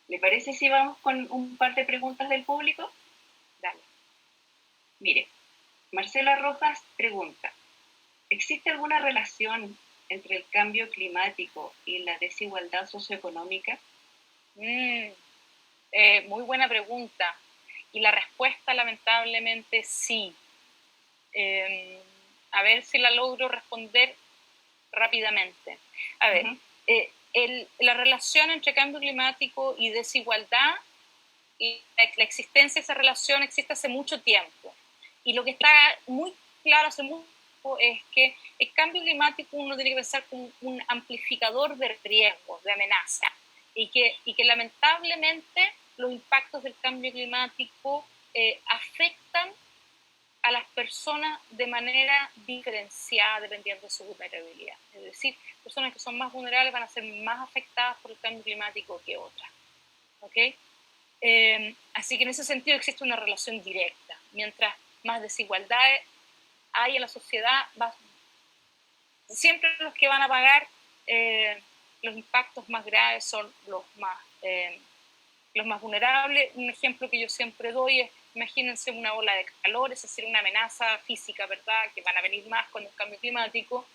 ¿Le parece si vamos con un par de preguntas del público? Dale. Mire, Marcela Rojas pregunta, ¿existe alguna relación entre el cambio climático y la desigualdad socioeconómica? Muy buena pregunta. Y la respuesta, lamentablemente, sí. A ver si la logro responder rápidamente. A ver, la relación entre cambio climático y desigualdad, la existencia de esa relación existe hace mucho tiempo. Y lo que está muy claro hace mucho tiempo es que el cambio climático uno tiene que pensar como un amplificador de riesgos, de amenaza. Y que lamentablemente los impactos del cambio climático afectan a las personas de manera diferenciada dependiendo de su vulnerabilidad. Es decir, personas que son más vulnerables van a ser más afectadas por el cambio climático que otras. ¿Okay? Así que en ese sentido existe una relación directa. Mientras más desigualdades hay en la sociedad, siempre los que van a pagar los impactos más graves son los más vulnerables. Un ejemplo que yo siempre doy es, imagínense una ola de calor, es decir, una amenaza física, ¿verdad?, que van a venir más con el cambio climático.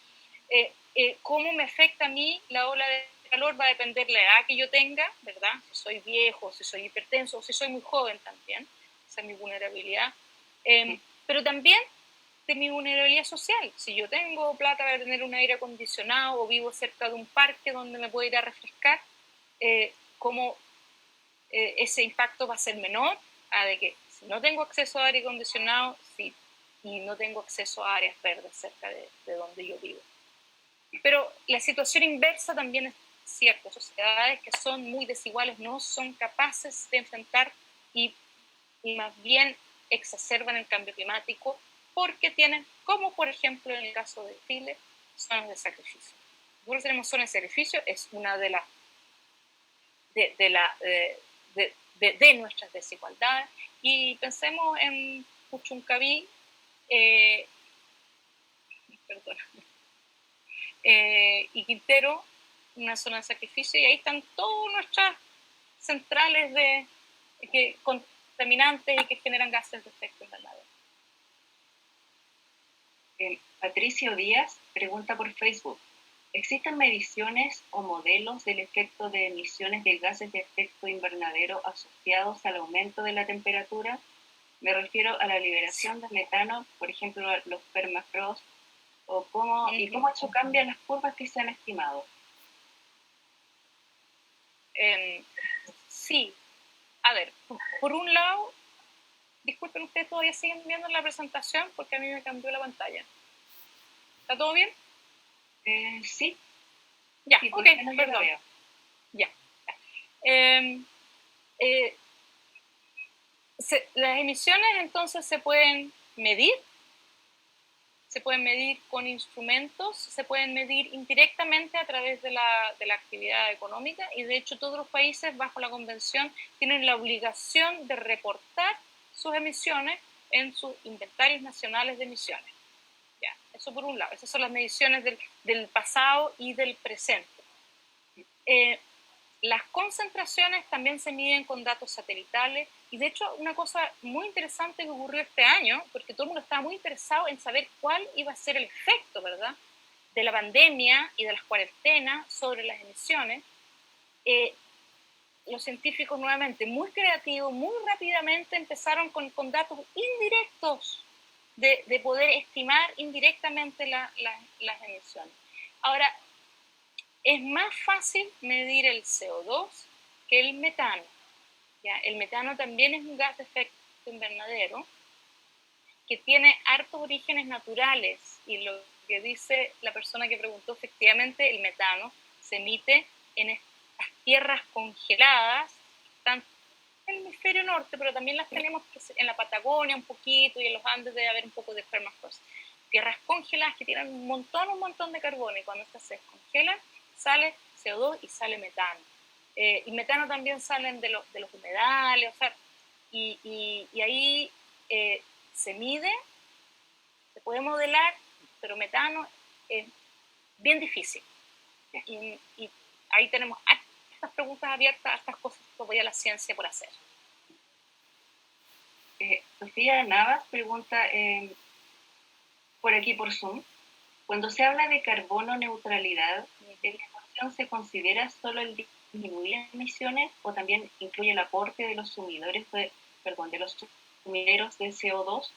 ¿Cómo me afecta a mí la ola de calor? Va a depender de la edad que yo tenga, ¿verdad? Si soy viejo, si soy hipertenso, o si soy muy joven también. Esa es mi vulnerabilidad. Pero también de mi vulnerabilidad social. Si yo tengo plata para tener un aire acondicionado o vivo cerca de un parque donde me puedo ir a refrescar, ¿cómo ese impacto va a ser menor a de que si no tengo acceso a aire acondicionado y no tengo acceso a áreas verdes cerca de donde yo vivo? Pero la situación inversa también es cierta. Sociedades que son muy desiguales no son capaces de enfrentar y más bien exacerban el cambio climático porque tienen, como por ejemplo en el caso de Chile, zonas de sacrificio. Nosotros tenemos zonas de sacrificio, es una de las de nuestras desigualdades. Y pensemos en Puchuncaví, y Quintero, una zona de sacrificio, y ahí están todas nuestras centrales contaminantes y que generan gases de efecto invernadero. Patricio Díaz pregunta por Facebook: ¿existen mediciones o modelos del efecto de emisiones de gases de efecto invernadero asociados al aumento de la temperatura? Me refiero a la liberación de metano, por ejemplo, los permafrost, y cómo eso cambia las curvas que se han estimado. Sí, a ver, por un lado, disculpen, ustedes todavía siguen viendo la presentación porque a mí me cambió la pantalla. ¿Está todo bien? Sí. Ya, sí, ok, perdón. Ya. Las emisiones entonces se pueden medir con instrumentos, se pueden medir indirectamente a través de la actividad económica, y de hecho todos los países bajo la convención tienen la obligación de reportar sus emisiones en sus inventarios nacionales de emisiones. Ya, eso por un lado, esas son las mediciones del pasado y del presente. Las concentraciones también se miden con datos satelitales, y de hecho una cosa muy interesante que ocurrió este año, porque todo el mundo estaba muy interesado en saber cuál iba a ser el efecto, ¿verdad?, de la pandemia y de las cuarentenas sobre las emisiones. Los científicos nuevamente, muy creativos, muy rápidamente empezaron con datos indirectos de poder estimar indirectamente las emisiones. Ahora, es más fácil medir el CO2 que el metano. ¿Ya? El metano también es un gas de efecto invernadero que tiene hartos orígenes naturales, y lo que dice la persona que preguntó, efectivamente el metano se emite en estas tierras congeladas, tanto en el hemisferio norte, pero también las tenemos en la Patagonia un poquito, y en los Andes debe haber un poco de permafrost. Tierras congeladas que tienen un montón de carbono, y cuando estas se descongelan sale CO2 y sale metano. Y metano también salen de los humedales, o sea, y ahí se mide, se puede modelar, pero metano es bien difícil. Y ahí tenemos estas preguntas abiertas, estas cosas que todavía la ciencia por hacer. Sofía Navas pregunta por aquí por Zoom: cuando se habla de carbono neutralidad, ¿la ecuación se considera solo el disminuir emisiones o también incluye el aporte de los sumideros de CO2?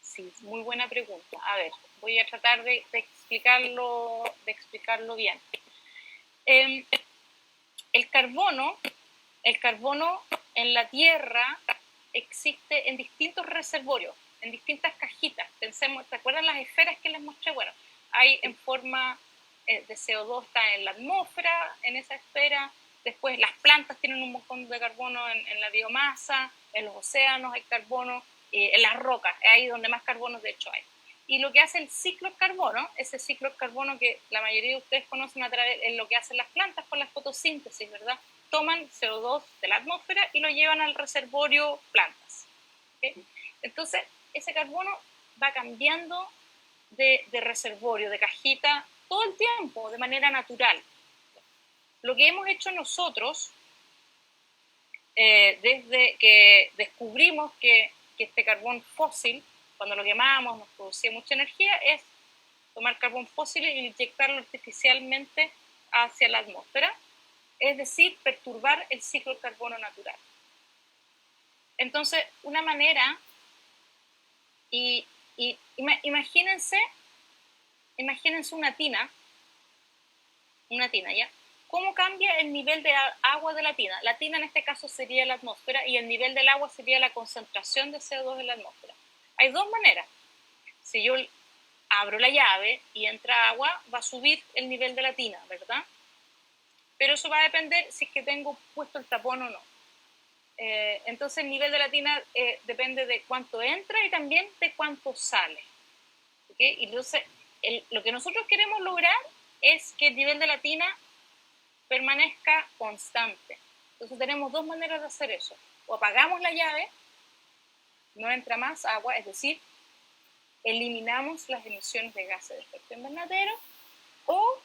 Sí, muy buena pregunta. A ver, voy a tratar de explicarlo bien. El carbono en la Tierra existe en distintos reservorios, en distintas cajitas. Pensemos, ¿te acuerdan las esferas que les mostré? Bueno, hay en forma de CO2, está en la atmósfera, en esa esfera. Después las plantas tienen un montón de carbono en la biomasa, en los océanos hay carbono, en las rocas, es ahí donde más carbono de hecho hay. Y lo que hace el ciclo de carbono, ese ciclo de carbono que la mayoría de ustedes conocen a través de lo que hacen las plantas con la fotosíntesis, ¿verdad? Toman CO2 de la atmósfera y lo llevan al reservorio plantas. ¿Okay? Entonces, ese carbono va cambiando de reservorio, de cajita, todo el tiempo, de manera natural. Lo que hemos hecho nosotros, desde que descubrimos que este carbón fósil, cuando lo quemamos, nos producía mucha energía, es tomar carbón fósil e inyectarlo artificialmente hacia la atmósfera, es decir, perturbar el ciclo del carbono natural. Entonces, una manera, imagínense una tina, ¿ya? ¿Cómo cambia el nivel de agua de la tina? La tina en este caso sería la atmósfera, y el nivel del agua sería la concentración de CO2 en la atmósfera. Hay dos maneras. Si yo abro la llave y entra agua, va a subir el nivel de la tina, ¿verdad? Pero eso va a depender si es que tengo puesto el tapón o no. Entonces el nivel de la tina depende de cuánto entra y también de cuánto sale. ¿Okay? Y entonces lo que nosotros queremos lograr es que el nivel de la tina permanezca constante. Entonces tenemos dos maneras de hacer eso. O apagamos la llave, no entra más agua, es decir, eliminamos las emisiones de gases de efecto invernadero, o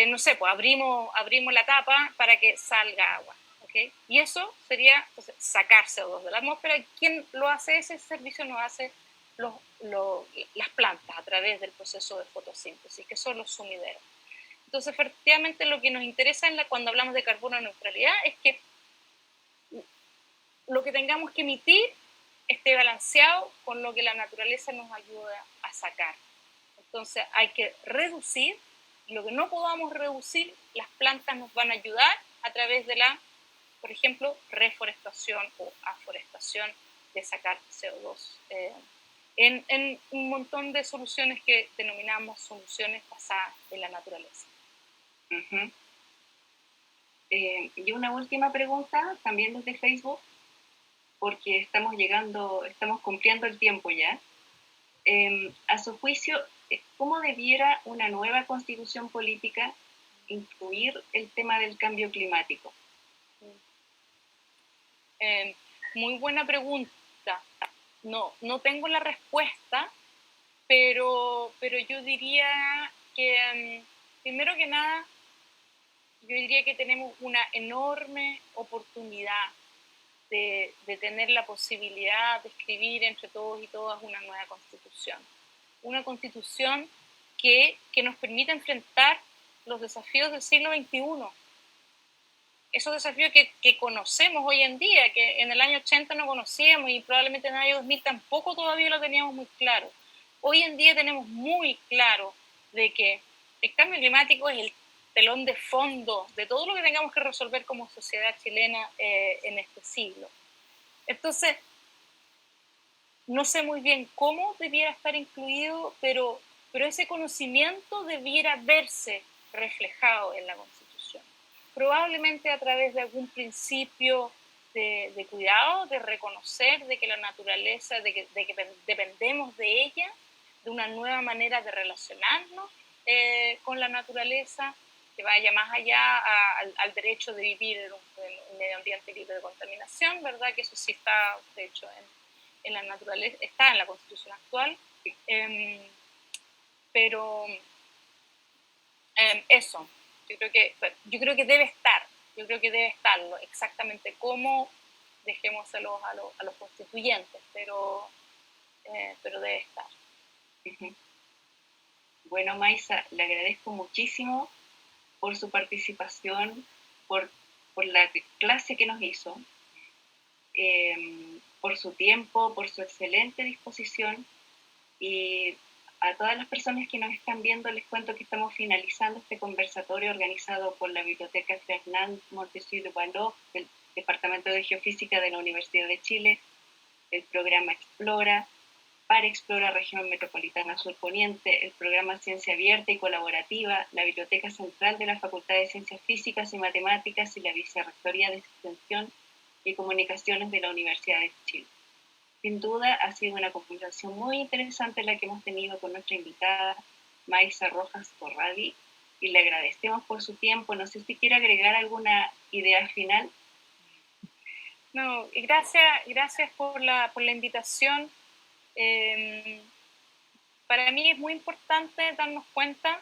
no sé, pues abrimos la tapa para que salga agua. ¿Okay? Y eso sería entonces, sacar CO2 de la atmósfera. ¿Quién lo hace? Ese servicio nos hace las plantas a través del proceso de fotosíntesis, que son los sumideros. Entonces, efectivamente, lo que nos interesa cuando hablamos de carbono neutralidad es que lo que tengamos que emitir esté balanceado con lo que la naturaleza nos ayuda a sacar. Entonces, hay que reducir, y lo que no podamos reducir, las plantas nos van a ayudar a través de la, por ejemplo, reforestación o aforestación, de sacar CO2 en un montón de soluciones que denominamos soluciones basadas en la naturaleza. Uh-huh. Y una última pregunta, también desde Facebook, porque estamos cumpliendo el tiempo ya. A su juicio, ¿cómo debiera una nueva constitución política incluir el tema del cambio climático? Muy buena pregunta. No tengo la respuesta, pero yo diría que, primero que nada, yo diría que tenemos una enorme oportunidad de tener la posibilidad de escribir entre todos y todas una nueva constitución. Una constitución que nos permita enfrentar los desafíos del siglo XXI. Esos desafíos que conocemos hoy en día, que en el año 80 no conocíamos y probablemente en el año 2000 tampoco todavía lo teníamos muy claro. Hoy en día tenemos muy claro de que el cambio climático es el telón de fondo de todo lo que tengamos que resolver como sociedad chilena en este siglo. Entonces, no sé muy bien cómo debiera estar incluido, pero ese conocimiento debiera verse reflejado en la Constitución. Probablemente a través de algún principio de cuidado, de reconocer de que la naturaleza, de que dependemos de ella, de una nueva manera de relacionarnos con la naturaleza, que vaya más allá al derecho de vivir en un medio ambiente libre de contaminación, ¿verdad? Que eso sí está, de hecho, en la naturaleza, está en la Constitución actual, pero eso, yo creo que debe estarlo, exactamente cómo dejémoselos a los constituyentes, pero debe estar. Uh-huh. Bueno, Maisa, le agradezco muchísimo por su participación, por la clase que nos hizo, por su tiempo, por su excelente disposición, y a todas las personas que nos están viendo les cuento que estamos finalizando este conversatorio organizado por la Biblioteca Fernand Montesquieu de Walloz del Departamento de Geofísica de la Universidad de Chile, el programa Explora, para Explora Región Metropolitana Sur Poniente, el programa Ciencia Abierta y Colaborativa, la Biblioteca Central de la Facultad de Ciencias Físicas y Matemáticas y la Vicerrectoría de Extensión y Comunicaciones de la Universidad de Chile. Sin duda ha sido una conversación muy interesante la que hemos tenido con nuestra invitada, Maisa Rojas Corradi, y le agradecemos por su tiempo. No sé si quiere agregar alguna idea final. No, y gracias por la invitación. Para mí es muy importante darnos cuenta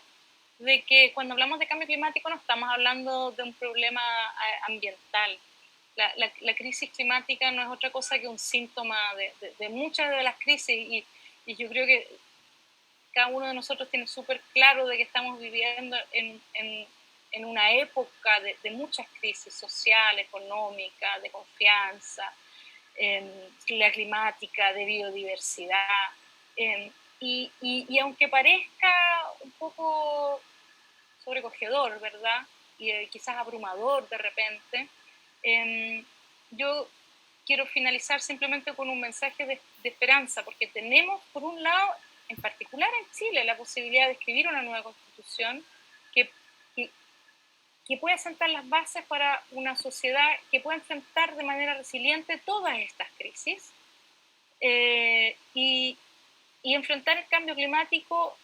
de que cuando hablamos de cambio climático no estamos hablando de un problema ambiental. La crisis climática no es otra cosa que un síntoma de muchas de las crisis y yo creo que cada uno de nosotros tiene súper claro de que estamos viviendo en una época de muchas crisis social, económica, de confianza, la climática, de biodiversidad. Y aunque parezca un poco sobrecogedor, ¿verdad? Y quizás abrumador de repente, yo quiero finalizar simplemente con un mensaje de esperanza, porque tenemos, por un lado, en particular en Chile, la posibilidad de escribir una nueva constitución que, que, que pueda sentar las bases para una sociedad que pueda enfrentar de manera resiliente todas estas crisis y enfrentar el cambio climático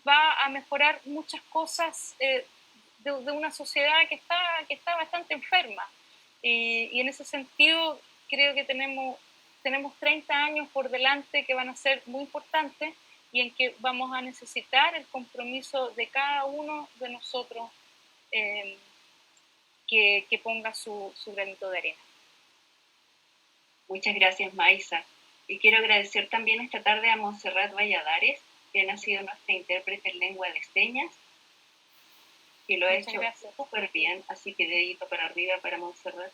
va a mejorar muchas cosas de una sociedad que está bastante enferma. Y en ese sentido creo que tenemos 30 años por delante que van a ser muy importantes y en que vamos a necesitar el compromiso de cada uno de nosotros que ponga su granito de arena. Muchas gracias, Maisa. Y quiero agradecer también esta tarde a Montserrat Valladares, quien ha sido nuestra intérprete en lengua de señas, y lo ha hecho súper bien, así que dedito para arriba para Montserrat.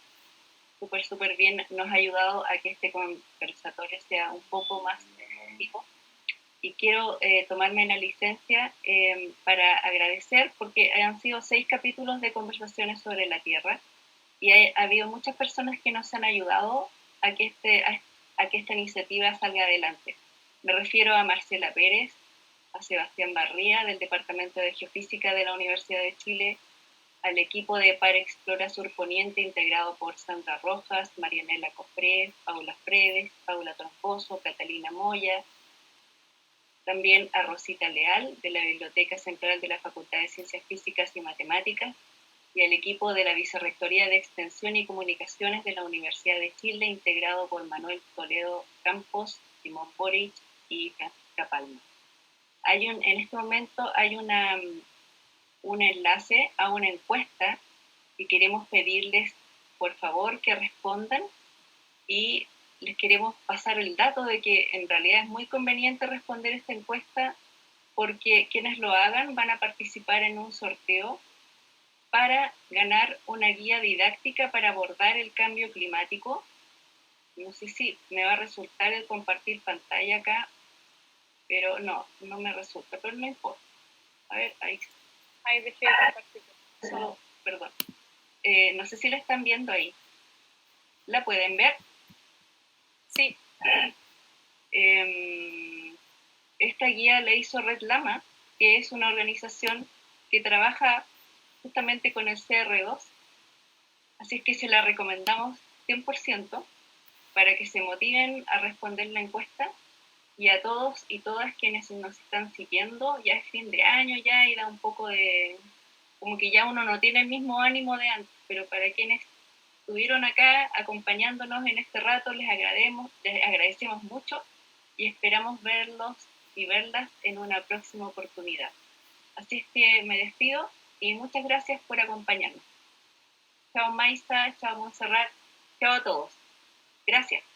Súper bien, nos ha ayudado a que este conversatorio sea un poco más vivo. Y quiero tomarme la licencia para agradecer, porque han sido 6 capítulos de conversaciones sobre la Tierra, y ha habido muchas personas que nos han ayudado a que esta iniciativa salga adelante. Me refiero a Marcela Pérez, a Sebastián Barría, del Departamento de Geofísica de la Universidad de Chile, al equipo de Par Explora Sur Poniente, integrado por Sandra Rojas, Marianela Cofré, Paula Fredes, Paula Troncoso, Catalina Moya, también a Rosita Leal, de la Biblioteca Central de la Facultad de Ciencias Físicas y Matemáticas, y al equipo de la Vicerrectoría de Extensión y Comunicaciones de la Universidad de Chile, integrado por Manuel Toledo Campos, Simón Boric y Francisca Palma. En este momento hay un enlace a una encuesta y queremos pedirles, por favor, que respondan, y les queremos pasar el dato de que en realidad es muy conveniente responder esta encuesta, porque quienes lo hagan van a participar en un sorteo para ganar una guía didáctica para abordar el cambio climático. No sé si me va a resultar el compartir pantalla acá, pero no me resulta, pero no importa. A ver, ahí dejé de compartir. Perdón. No sé si la están viendo ahí. ¿La pueden ver? Sí. Esta guía la hizo Red Lama, que es una organización que trabaja justamente con el CR2, así es que se la recomendamos 100% para que se motiven a responder la encuesta. Y a todos y todas quienes nos están siguiendo, ya es fin de año ya y da un poco de, como que ya uno no tiene el mismo ánimo de antes, pero para quienes estuvieron acá acompañándonos en este rato, les agradecemos mucho y esperamos verlos y verlas en una próxima oportunidad. Así es que me despido y muchas gracias por acompañarnos. Chao Maisa, chao Montserrat, chao a todos. Gracias.